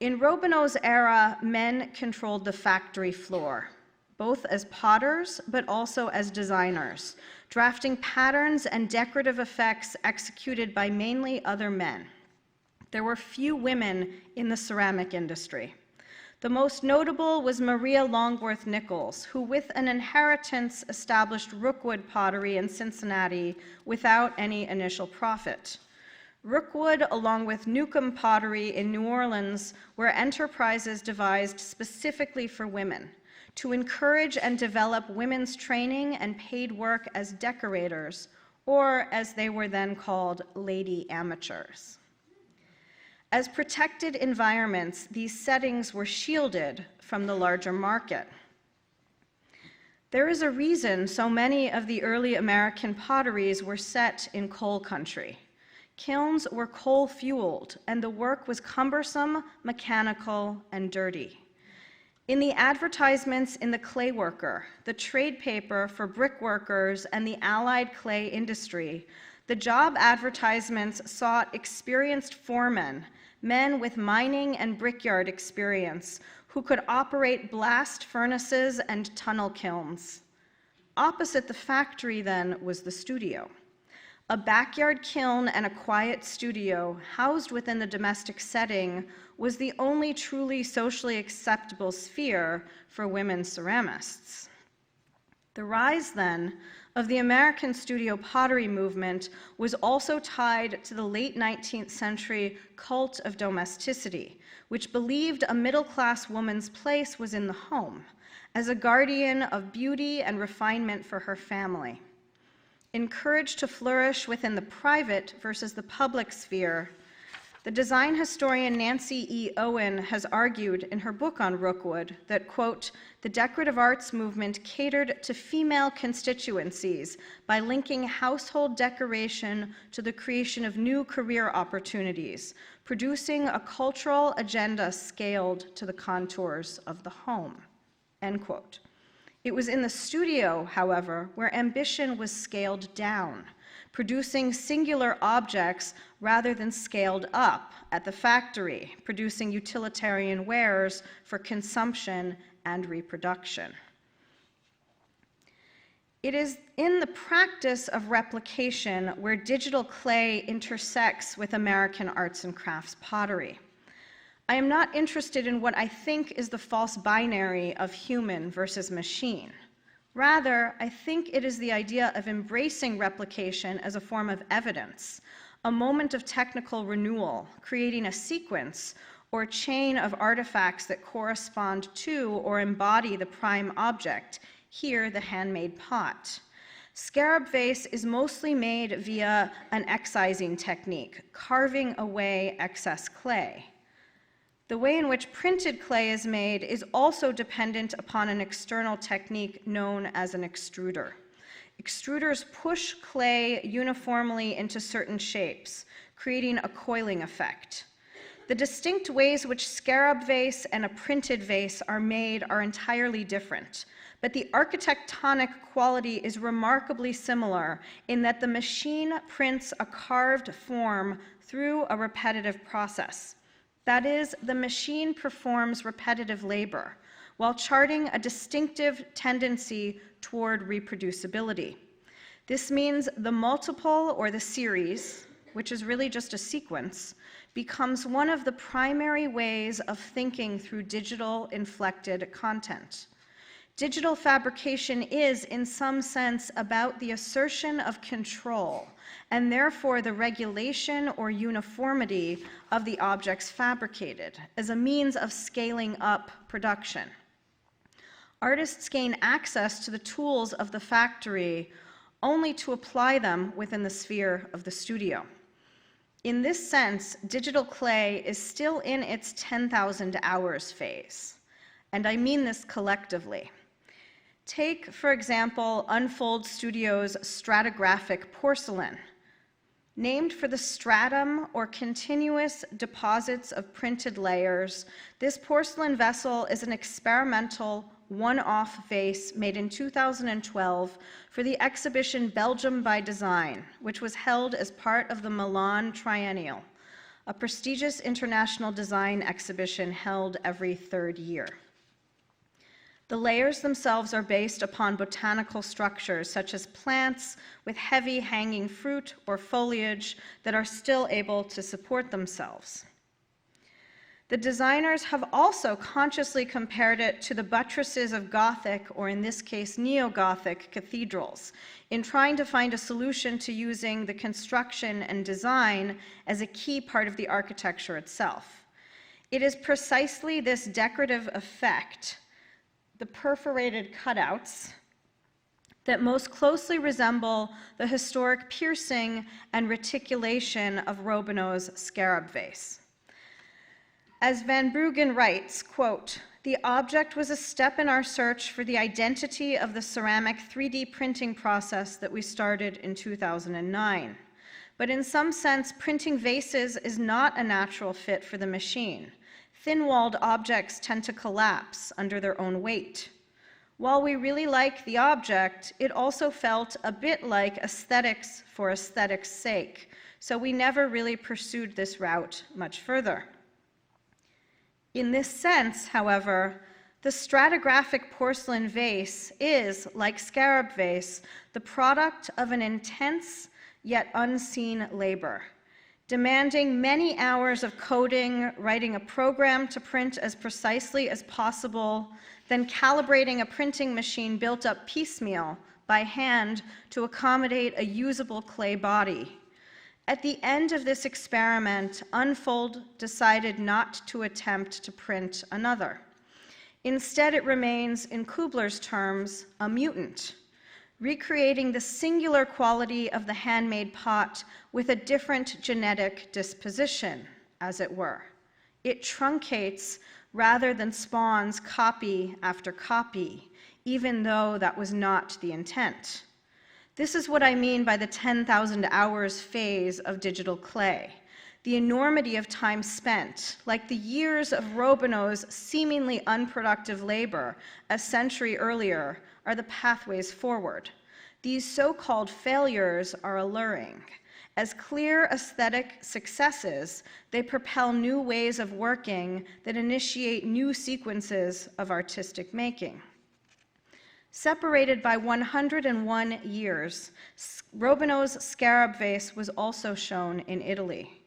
In Robineau's era, men controlled the factory floor, both as potters, but also as designers, drafting patterns and decorative effects executed by mainly other men. There were few women in the ceramic industry. The most notable was Maria Longworth Nichols, who with an inheritance established Rookwood pottery in Cincinnati without any initial profit. Rookwood, along with Newcomb pottery in New Orleans, were enterprises devised specifically for women, to encourage and develop women's training and paid work as decorators, or as they were then called, lady amateurs. As protected environments, these settings were shielded from the larger market. There is a reason so many of the early American potteries were set in coal country. Kilns were coal-fueled, and the work was cumbersome, mechanical, and dirty. In the advertisements in the Clay Worker, the trade paper for brickworkers and the allied clay industry, the job advertisements sought experienced foremen, men with mining and brickyard experience, who could operate blast furnaces and tunnel kilns. Opposite the factory, then, was the studio. A backyard kiln and a quiet studio housed within the domestic setting was the only truly socially acceptable sphere for women ceramists. The rise, then, of the American studio pottery movement was also tied to the late 19th century cult of domesticity, which believed a middle-class woman's place was in the home, as a guardian of beauty and refinement for her family. Encouraged to flourish within the private versus the public sphere, the design historian Nancy E. Owen has argued in her book on Rookwood that, quote, the decorative arts movement catered to female constituencies by linking household decoration to the creation of new career opportunities, producing a cultural agenda scaled to the contours of the home, end quote. It was in the studio, however, where ambition was scaled down, producing singular objects rather than scaled up at the factory, producing utilitarian wares for consumption and reproduction. It is in the practice of replication where digital clay intersects with American arts and crafts pottery. I am not interested in what I think is the false binary of human versus machine. Rather, I think it is the idea of embracing replication as a form of evidence, a moment of technical renewal, creating a sequence or chain of artifacts that correspond to or embody the prime object, here the handmade pot. Scarab Vase is mostly made via an excising technique, carving away excess clay. The way in which printed clay is made is also dependent upon an external technique known as an extruder. Extruders push clay uniformly into certain shapes, creating a coiling effect. The distinct ways which scarab vase and a printed vase are made are entirely different, but the architectonic quality is remarkably similar in that the machine prints a carved form through a repetitive process. That is, the machine performs repetitive labor while charting a distinctive tendency toward reproducibility. This means the multiple or the series, which is really just a sequence, becomes one of the primary ways of thinking through digital inflected content. Digital fabrication is, in some sense, about the assertion of control, and therefore the regulation or uniformity of the objects fabricated as a means of scaling up production. Artists gain access to the tools of the factory only to apply them within the sphere of the studio. In this sense, digital clay is still in its 10,000 hours phase, and I mean this collectively. Take, for example, Unfold Studios' stratigraphic porcelain. Named for the stratum or continuous deposits of printed layers, this porcelain vessel is an experimental one-off vase made in 2012 for the exhibition Belgium by Design, which was held as part of the Milan Triennial, a prestigious international design exhibition held every third year. The layers themselves are based upon botanical structures, such as plants with heavy hanging fruit or foliage that are still able to support themselves. The designers have also consciously compared it to the buttresses of Gothic, or in this case, Neo-Gothic cathedrals, in trying to find a solution to using the construction and design as a key part of the architecture itself. It is precisely this decorative effect, the perforated cutouts, that most closely resemble the historic piercing and reticulation of Robineau's Scarab Vase. As Van Bruggen writes, quote, "The object was a step in our search for the identity of the ceramic 3D printing process that we started in 2009. But in some sense, printing vases is not a natural fit for the machine. Thin-walled objects tend to collapse under their own weight. While we really like the object, it also felt a bit like aesthetics for aesthetics' sake, so we never really pursued this route much further." In this sense, however, the stratigraphic porcelain vase is, like Scarab Vase, the product of an intense yet unseen labor, demanding many hours of coding, writing a program to print as precisely as possible, then calibrating a printing machine built up piecemeal by hand to accommodate a usable clay body. At the end of this experiment, Unfold decided not to attempt to print another. Instead, it remains, in Kubler's terms, a mutant, recreating the singular quality of the handmade pot with a different genetic disposition, as it were. It truncates rather than spawns copy after copy, even though that was not the intent. This is what I mean by the 10,000 hours phase of digital clay. The enormity of time spent, like the years of Robineau's seemingly unproductive labor a century earlier, are the pathways forward. These so-called failures are alluring. As clear aesthetic successes, they propel new ways of working that initiate new sequences of artistic making. Separated by 101 years, Robineau's Scarab Vase was also shown in Italy.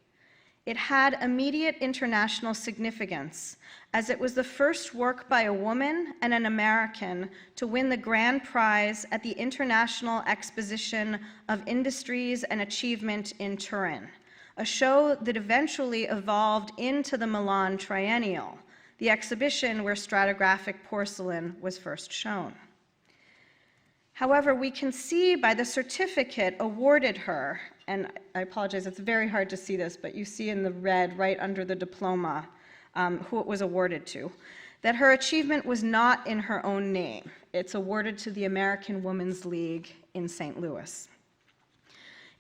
It had immediate international significance, as it was the first work by a woman and an American to win the grand prize at the International Exposition of Industries and Achievement in Turin, a show that eventually evolved into the Milan Triennial, the exhibition where stratigraphic porcelain was first shown. However, we can see by the certificate awarded her, and I apologize, it's very hard to see this, but you see in the red right under the diploma who it was awarded to, that her achievement was not in her own name. It's awarded to the American Women's League in St. Louis.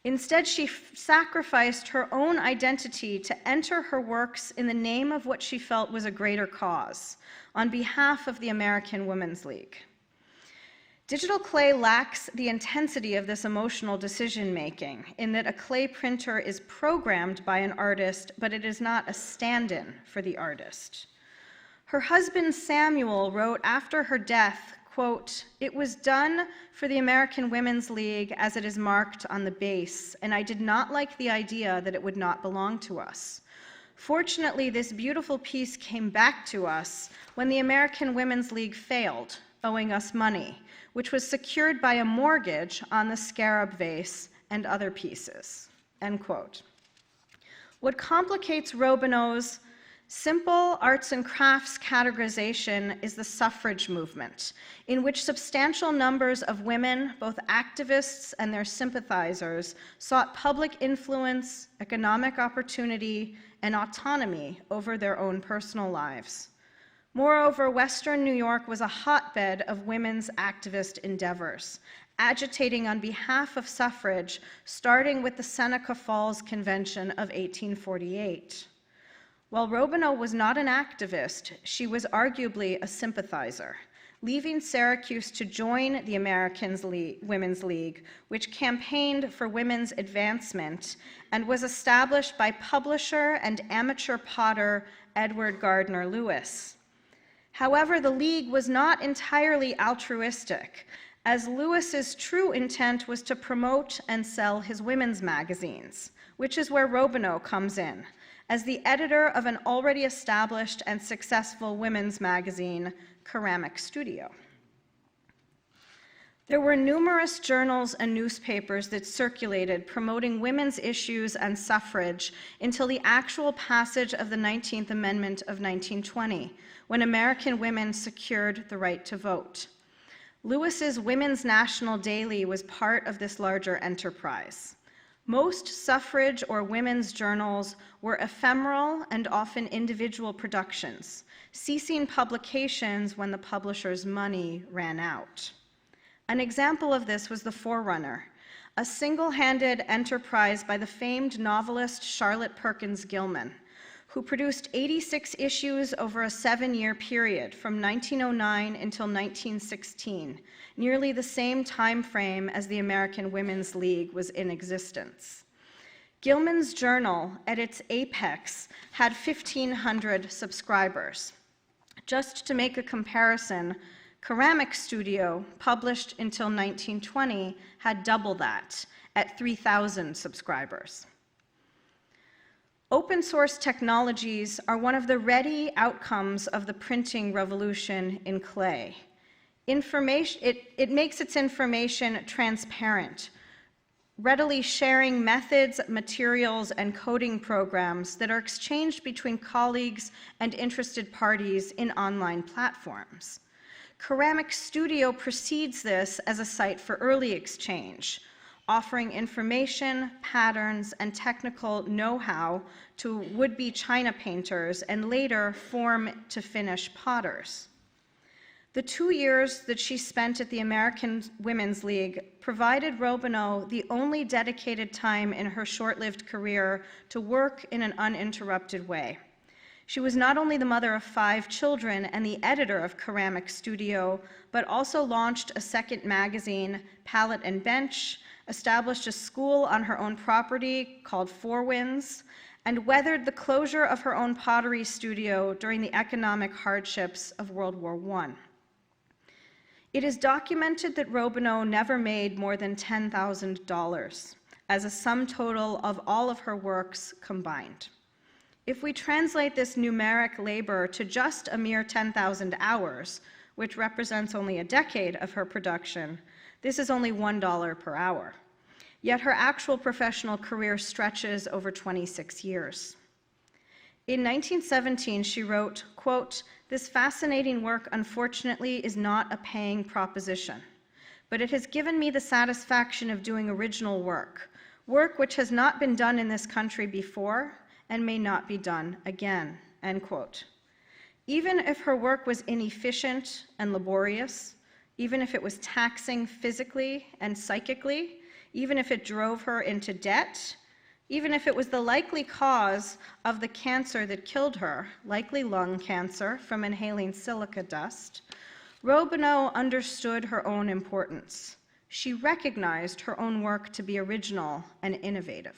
Instead, she sacrificed her own identity to enter her works in the name of what she felt was a greater cause, on behalf of the American Women's League. Digital clay lacks the intensity of this emotional decision-making, in that a clay printer is programmed by an artist, but it is not a stand-in for the artist. Her husband Samuel wrote after her death, quote, "It was done for the American Women's League as it is marked on the base, and I did not like the idea that it would not belong to us. Fortunately, this beautiful piece came back to us when the American Women's League failed, owing us money, which was secured by a mortgage on the Scarab Vase and other pieces, end quote. What complicates Robineau's simple arts and crafts categorization is the suffrage movement, in which substantial numbers of women, both activists and their sympathizers, sought public influence, economic opportunity, and autonomy over their own personal lives. Moreover, Western New York was a hotbed of women's activist endeavors, agitating on behalf of suffrage, starting with the Seneca Falls Convention of 1848. While Robineau was not an activist, she was arguably a sympathizer, leaving Syracuse to join the Women's League, which campaigned for women's advancement and was established by publisher and amateur potter Edward Gardner Lewis. However, the League was not entirely altruistic, as Lewis's true intent was to promote and sell his women's magazines, which is where Robineau comes in, as the editor of an already established and successful women's magazine, Ceramic Studio. There were numerous journals and newspapers that circulated promoting women's issues and suffrage until the actual passage of the 19th Amendment of 1920, when American women secured the right to vote. Lewis's Women's National Daily was part of this larger enterprise. Most suffrage or women's journals were ephemeral and often individual productions, ceasing publications when the publisher's money ran out. An example of this was The Forerunner, a single-handed enterprise by the famed novelist Charlotte Perkins Gilman, who produced 86 issues over a 7-year period from 1909 until 1916, nearly the same time frame as the American Women's League was in existence. Gilman's journal, at its apex, had 1,500 subscribers. Just to make a comparison, Ceramic Studio, published until 1920, had double that, at 3,000 subscribers. Open source technologies are one of the ready outcomes of the printing revolution in clay. It makes its information transparent, readily sharing methods, materials, and coding programs that are exchanged between colleagues and interested parties in online platforms. Ceramic Studio precedes this as a site for early exchange, offering information, patterns, and technical know-how to would-be china painters and later form to finish potters. The 2 years that she spent at the American Women's League provided Robineau the only dedicated time in her short-lived career to work in an uninterrupted way. She was not only the mother of 5 children and the editor of Ceramic Studio, but also launched a second magazine, Palette and Bench, established a school on her own property called Four Winds, and weathered the closure of her own pottery studio during the economic hardships of World War I. It is documented that Robineau never made more than $10,000 as a sum total of all of her works combined. If we translate this numeric labor to just a mere 10,000 hours, which represents only a decade of her production, this is only $1 per hour. Yet her actual professional career stretches over 26 years. In 1917, she wrote, quote, "This fascinating work, unfortunately, is not a paying proposition, but it has given me the satisfaction of doing original work which has not been done in this country before and may not be done again," end quote. Even if her work was inefficient and laborious, even if it was taxing physically and psychically, even if it drove her into debt, even if it was the likely cause of the cancer that killed her, likely lung cancer from inhaling silica dust, Robineau understood her own importance. She recognized her own work to be original and innovative.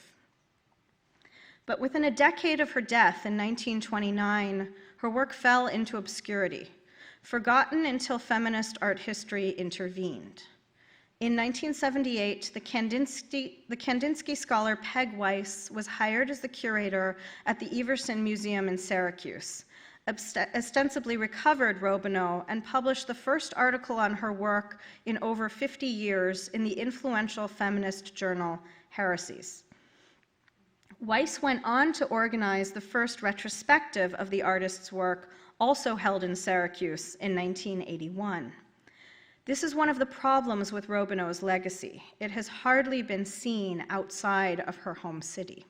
But within a decade of her death in 1929, her work fell into obscurity, forgotten until feminist art history intervened. In 1978, the Kandinsky scholar Peg Weiss was hired as the curator at the Everson Museum in Syracuse, ostensibly recovered Robineau and published the first article on her work in over 50 years in the influential feminist journal Heresies. Weiss went on to organize the first retrospective of the artist's work, also held in Syracuse in 1981. This is one of the problems with Robineau's legacy. It has hardly been seen outside of her home city.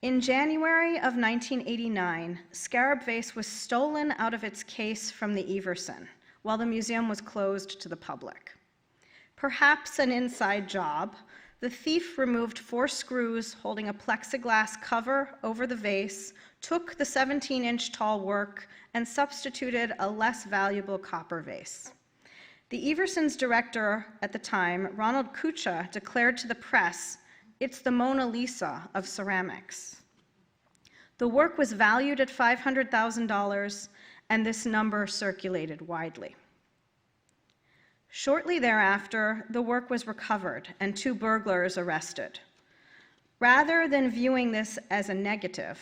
In January of 1989, Scarab Vase was stolen out of its case from the Everson, while the museum was closed to the public. Perhaps an inside job, the thief removed 4 screws holding a plexiglass cover over the vase, took the 17-inch tall work, and substituted a less valuable copper vase. The Everson's director at the time, Ronald Kucha, declared to the press, "It's the Mona Lisa of ceramics." The work was valued at $500,000, and this number circulated widely. Shortly thereafter, the work was recovered and 2 burglars arrested. Rather than viewing this as a negative,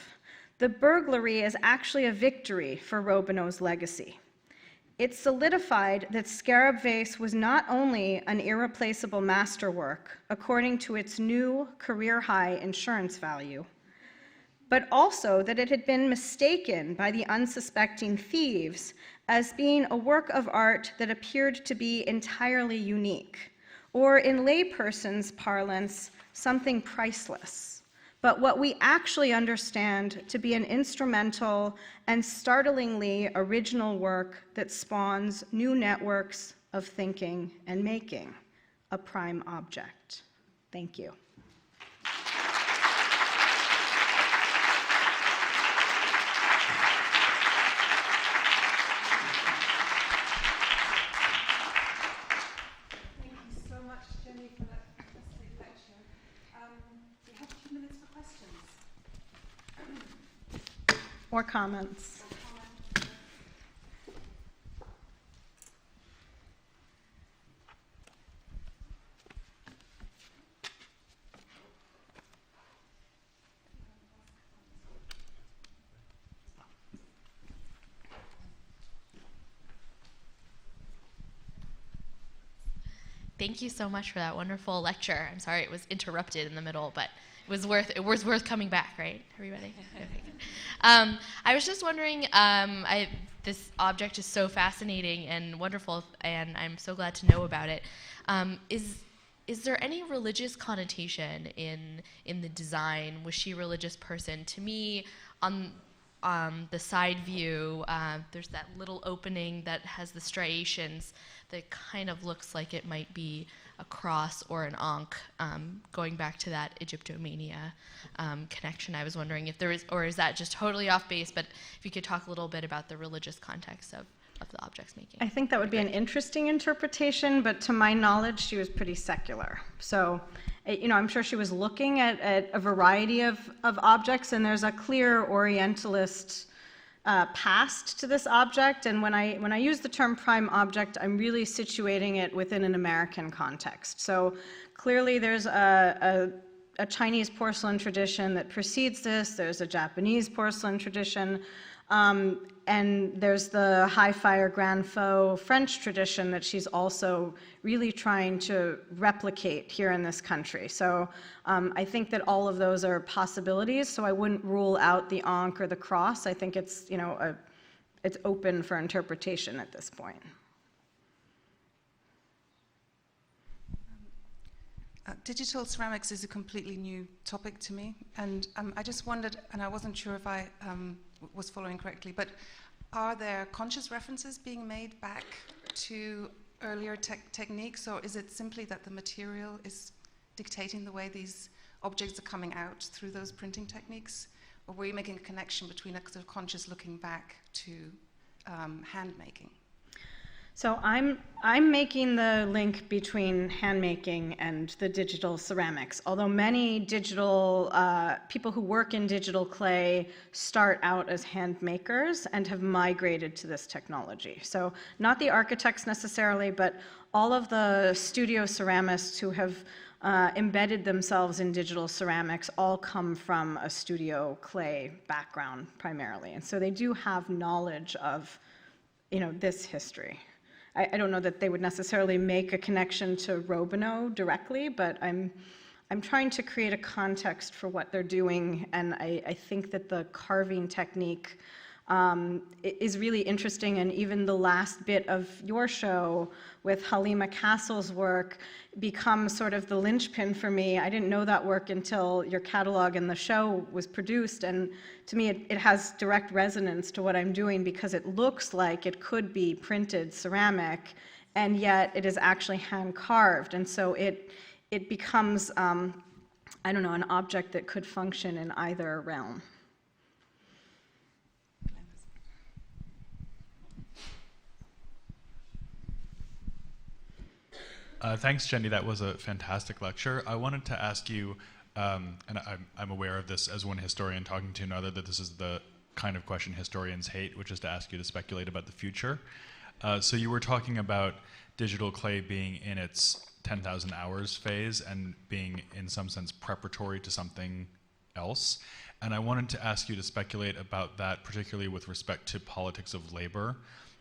the burglary is actually a victory for Robineau's legacy. It solidified that Scarab Vase was not only an irreplaceable masterwork according to its new career-high insurance value, but also that it had been mistaken by the unsuspecting thieves as being a work of art that appeared to be entirely unique, or in layperson's parlance, something priceless, but what we actually understand to be an instrumental and startlingly original work that spawns new networks of thinking and making, a prime object. Thank you. Or comments. Thank you so much for that wonderful lecture. I'm sorry it was interrupted in the middle, but it was worth coming back, right, everybody? Okay, good. I was just wondering, this object is so fascinating and wonderful, and I'm so glad to know about it. Is there any religious connotation in the design? Was she a religious person? To me, on the side view, there's that little opening that has the striations that kind of looks like it might be a cross or an ankh, going back to that Egyptomania connection. I was wondering if there is, or is that just totally off base, but if you could talk a little bit about the religious context of the object's making. I think that would be an interesting interpretation, but to my knowledge, she was pretty secular. So, I'm sure she was looking at a variety of objects, and there's a clear Orientalist past to this object. And when I use the term prime object, I'm really situating it within an American context. So clearly there's a Chinese porcelain tradition that precedes this. There's a Japanese porcelain tradition. And there's the high fire grand faux French tradition that she's also really trying to replicate here in this country. So I think that all of those are possibilities. So I wouldn't rule out the ankh or the cross. I think it's, it's open for interpretation at this point. Digital ceramics is a completely new topic to me, and I just wondered, and I wasn't sure if I was following correctly, but are there conscious references being made back to earlier techniques, or is it simply that the material is dictating the way these objects are coming out through those printing techniques, or were you making a connection between a sort of conscious looking back to hand making? So I'm making the link between handmaking and the digital ceramics, although many digital people who work in digital clay start out as hand makers and have migrated to this technology. So not the architects necessarily, but all of the studio ceramists who have embedded themselves in digital ceramics all come from a studio clay background primarily. And so they do have knowledge of, this history. I don't know that they would necessarily make a connection to Robineau directly, but I'm trying to create a context for what they're doing, and I think that the carving technique is really interesting, and even the last bit of your show with Halima Castle's work becomes sort of the linchpin for me. I didn't know that work until your catalog and the show was produced, and to me it has direct resonance to what I'm doing because it looks like it could be printed ceramic, and yet it is actually hand carved, and so it becomes, I don't know, an object that could function in either realm. Thanks, Jenny. That was a fantastic lecture. I wanted to ask you, and I'm aware of this as one historian talking to another, that this is the kind of question historians hate, which is to ask you to speculate about the future. So you were talking about digital clay being in its 10,000 hours phase and being, in some sense, preparatory to something else. And I wanted to ask you to speculate about that, particularly with respect to politics of labor,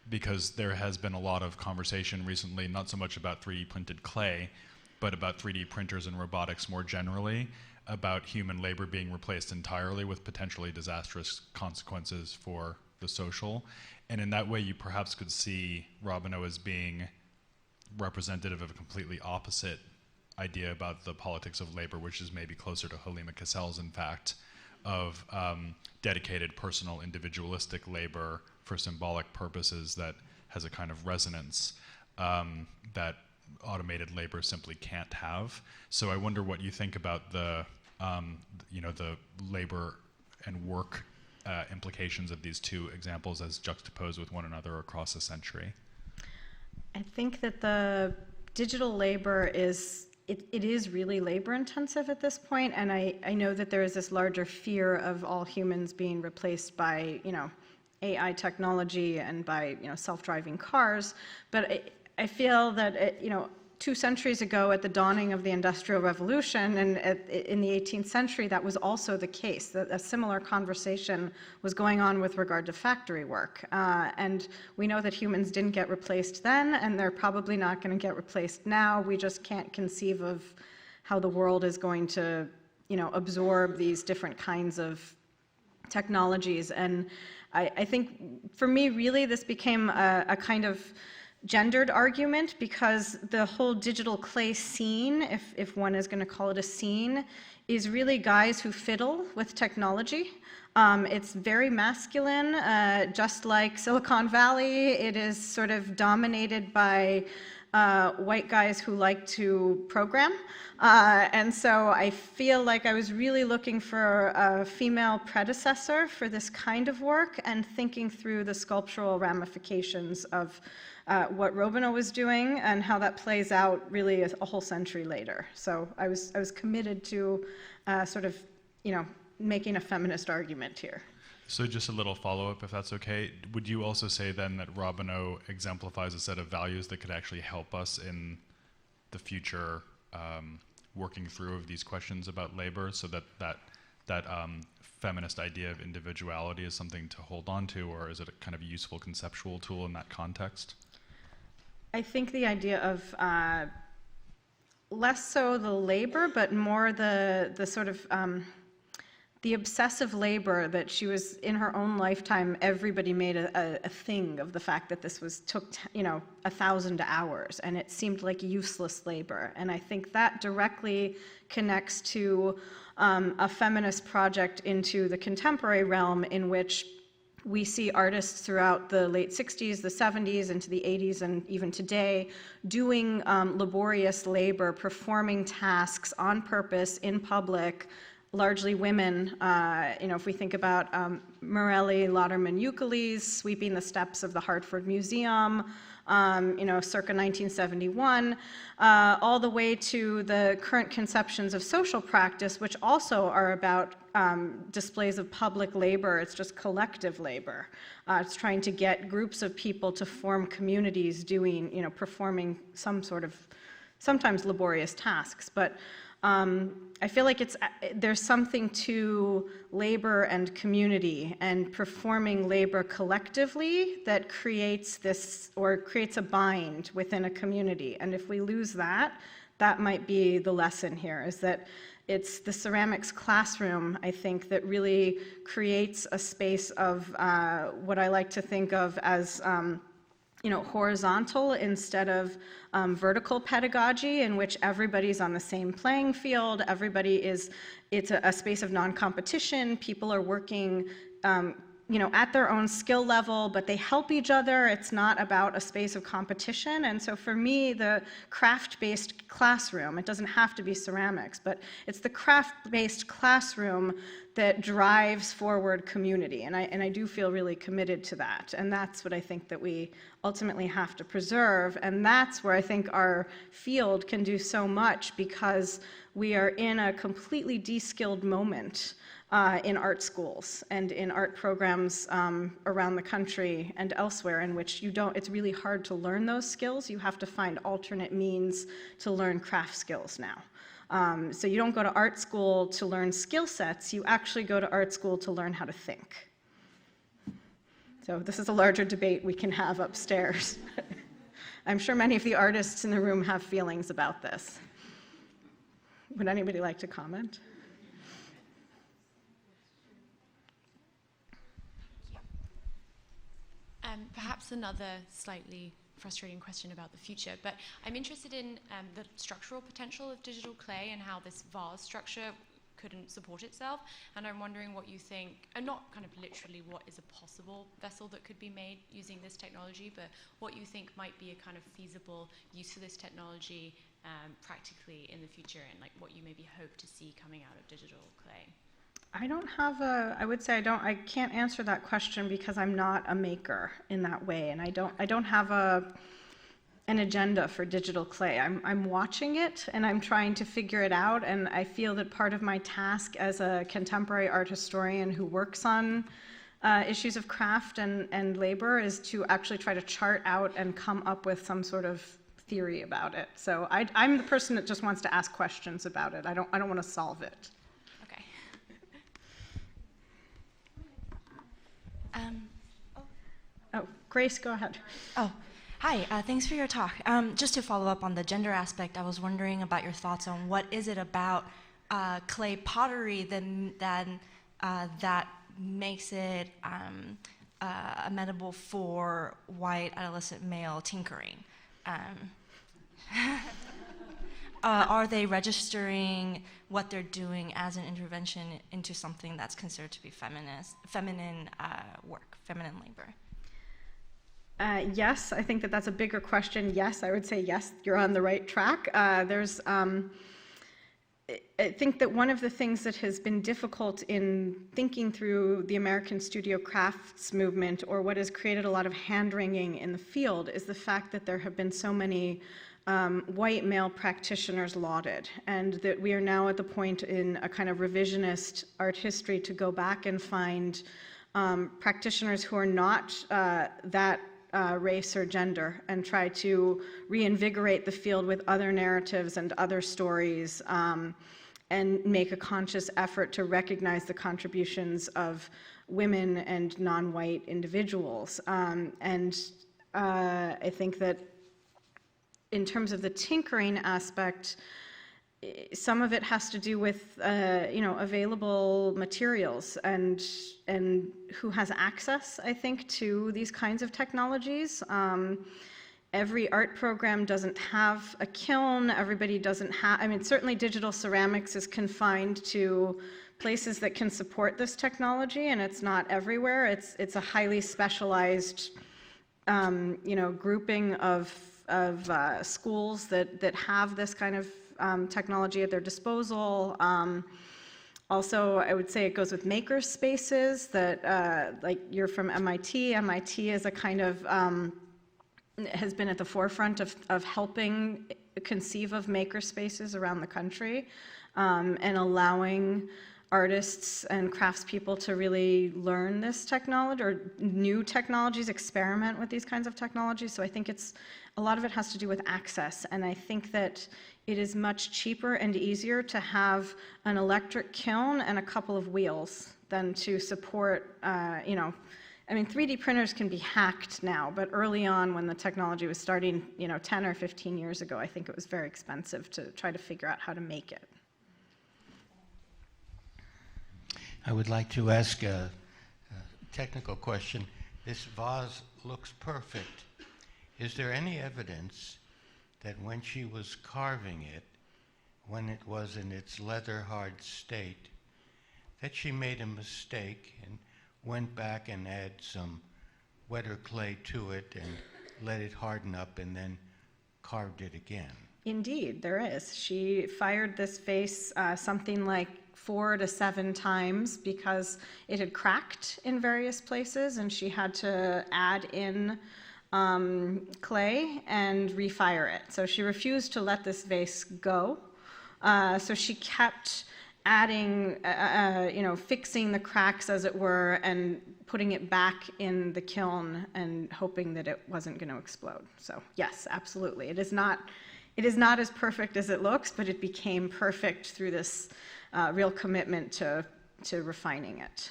because there has been a lot of conversation recently, not so much about 3D printed clay, but about 3D printers and robotics more generally, about human labor being replaced entirely with potentially disastrous consequences for the social. And in that way, you perhaps could see Robineau as being representative of a completely opposite idea about the politics of labor, which is maybe closer to Halima Castle's, in fact, of dedicated personal individualistic labor for symbolic purposes that has a kind of resonance that automated labor simply can't have. So I wonder what you think about the labor and work implications of these two examples as juxtaposed with one another across a century. I think that the digital labor is really labor intensive at this point, and I know that there is this larger fear of all humans being replaced by AI technology and by self-driving cars, but I feel that 2 centuries ago at the dawning of the Industrial Revolution and in the 18th century, that was also the case, that a similar conversation was going on with regard to factory work. And we know that humans didn't get replaced then, and they're probably not going to get replaced now. We just can't conceive of how the world is going to absorb these different kinds of technologies. And I think for me, really, this became a kind of gendered argument because the whole digital clay scene, if one is going to call it a scene, is really guys who fiddle with technology. It's very masculine, just like Silicon Valley. It is sort of dominated by white guys who like to program. And so I feel like I was really looking for a female predecessor for this kind of work and thinking through the sculptural ramifications of what Robineau was doing and how that plays out really a whole century later. So I was committed to sort of, making a feminist argument here. So just a little follow-up, if that's okay. Would you also say then that Robineau exemplifies a set of values that could actually help us in the future working through of these questions about labor, so that feminist idea of individuality is something to hold on to, or is it a kind of useful conceptual tool in that context? I think the idea of less so the labor, but more the sort of the obsessive labor that she was in her own lifetime. Everybody made a thing of the fact that this took 1,000 hours, and it seemed like useless labor. And I think that directly connects to a feminist project into the contemporary realm, in which we see artists throughout the late 60s, the 70s, into the 80s, and even today, doing laborious labor, performing tasks on purpose in public, largely women. If we think about Morelli, Lauderman Euclides sweeping the steps of the Hartford Museum, circa 1971, all the way to the current conceptions of social practice, which also are about displays of public labor. It's just collective labor. It's trying to get groups of people to form communities doing, performing some sort of sometimes laborious tasks. But I feel like there's something to labor and community and performing labor collectively that creates this, or creates a bind within a community. And if we lose that, that might be the lesson here, is that it's the ceramics classroom, I think, that really creates a space of what I like to think of as horizontal instead of vertical pedagogy, in which everybody's on the same playing field, it's a space of non-competition, people are working at their own skill level, but they help each other. It's not about a space of competition. And so for me, the craft-based classroom, it doesn't have to be ceramics, but it's the craft-based classroom that drives forward community. And I do feel really committed to that. And that's what I think that we ultimately have to preserve. And that's where I think our field can do so much, because we are in a completely de-skilled moment in art schools and in art programs around the country and elsewhere, in which it's really hard to learn those skills. You have to find alternate means to learn craft skills now. So you don't go to art school to learn skill sets, you actually go to art school to learn how to think. So this is a larger debate we can have upstairs. I'm sure many of the artists in the room have feelings about this. Would anybody like to comment? Perhaps another slightly frustrating question about the future, but I'm interested in the structural potential of digital clay and how this vase structure couldn't support itself, and I'm wondering what you think, and not kind of literally what is a possible vessel that could be made using this technology, but what you think might be a kind of feasible use of this technology practically in the future, and like what you maybe hope to see coming out of digital clay. I can't answer that question because I'm not a maker in that way, and I don't have an agenda for digital clay. I'm watching it and I'm trying to figure it out, and I feel that part of my task as a contemporary art historian who works on issues of craft and labor is to actually try to chart out and come up with some sort of theory about it. So I'm the person that just wants to ask questions about it. I don't want to solve it. Grace, go ahead. Oh, hi, thanks for your talk. Just to follow up on the gender aspect, I was wondering about your thoughts on what is it about clay pottery that makes it amenable for white adolescent male tinkering. Are they registering what they're doing as an intervention into something that's considered to be feminine work, feminine labor? Yes, I think that's a bigger question. Yes, I would say yes, you're on the right track. I think that one of the things that has been difficult in thinking through the American studio crafts movement, or what has created a lot of hand-wringing in the field, is the fact that there have been so many white male practitioners lauded, and that we are now at the point in a kind of revisionist art history to go back and find practitioners who are not that race or gender, and try to reinvigorate the field with other narratives and other stories, and make a conscious effort to recognize the contributions of women and non-white individuals. And I think that in terms of the tinkering aspect, some of it has to do with available materials and who has access, I think, to these kinds of technologies. Every art program doesn't have a kiln. Everybody doesn't have. I mean, certainly digital ceramics is confined to places that can support this technology, and it's not everywhere. It's a highly specialized, grouping of schools that have this kind of technology at their disposal. Also, I would say it goes with maker spaces that, like you're from MIT. MIT is a kind of, has been at the forefront of helping conceive of maker spaces around the country, and allowing artists and craftspeople to really learn this technology or new technologies, experiment with these kinds of technologies. So I think a lot of it has to do with access. And I think that it is much cheaper and easier to have an electric kiln and a couple of wheels than to support, I mean, 3D printers can be hacked now, but early on when the technology was starting, 10 or 15 years ago, I think it was very expensive to try to figure out how to make it. I would like to ask a technical question. This vase looks perfect. Is there any evidence that when she was carving it, when it was in its leather-hard state, that she made a mistake and went back and added some wetter clay to it and let it harden up and then carved it again? Indeed, there is. She fired this vase something like 4 to 7 times because it had cracked in various places, and she had to add in clay and refire it. So she refused to let this vase go. So she kept adding, fixing the cracks, as it were, and putting it back in the kiln and hoping that it wasn't going to explode. So yes, absolutely. It is not as perfect as it looks, but it became perfect through this real commitment to refining it.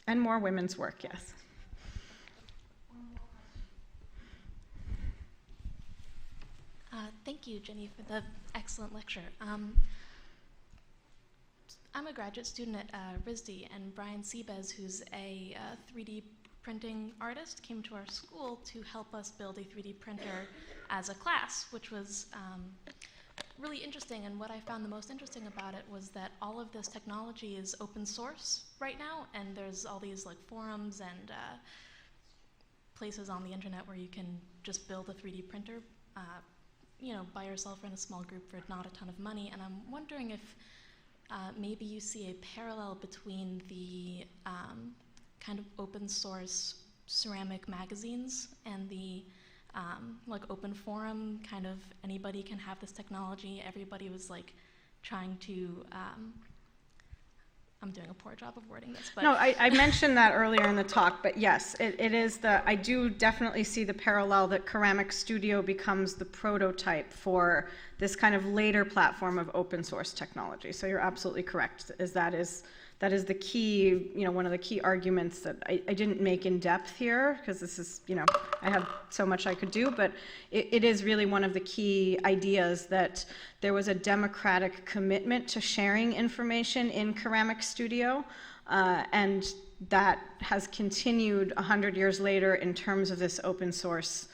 And more women's work, yes. Thank you, Jenny, for the excellent lecture. I'm a graduate student at RISD, and Brian Sebez, who's a 3D printing artist, came to our school to help us build a 3D printer as a class, which was really interesting. And what I found the most interesting about it was that all of this technology is open source right now, and there's all these like forums and places on the internet where you can just build a 3D printer by yourself or in a small group for not a ton of money. And I'm wondering if maybe you see a parallel between the kind of open source ceramic magazines and the open forum, kind of anybody can have this technology. Everybody was like trying to, I'm doing a poor job of wording this, but. No, I mentioned that earlier in the talk, but yes, it is I do definitely see the parallel that Ceramic Studio becomes the prototype for this kind of later platform of open source technology. So you're absolutely correct, that is the key, one of the key arguments that I didn't make in depth here, because this is, I have so much I could do, but it is really one of the key ideas that there was a democratic commitment to sharing information in Ceramic Studio, and that has continued 100 years later in terms of this open source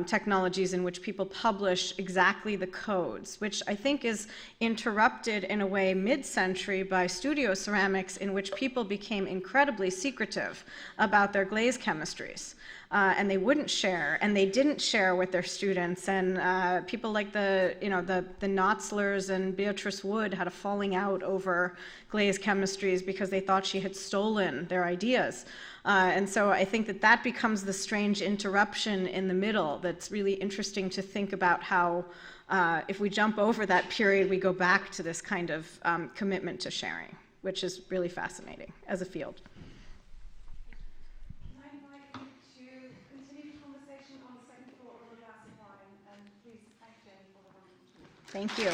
technologies in which people publish exactly the codes, which I think is interrupted in a way mid-century by studio ceramics, in which people became incredibly secretive about their glaze chemistries. And they wouldn't share, and they didn't share with their students. And people like the Knotzlers and Beatrice Wood had a falling out over glaze chemistries because they thought she had stolen their ideas. And so I think that becomes the strange interruption in the middle that's really interesting to think about how, if we jump over that period, we go back to this kind of commitment to sharing, which is really fascinating as a field. Thank you.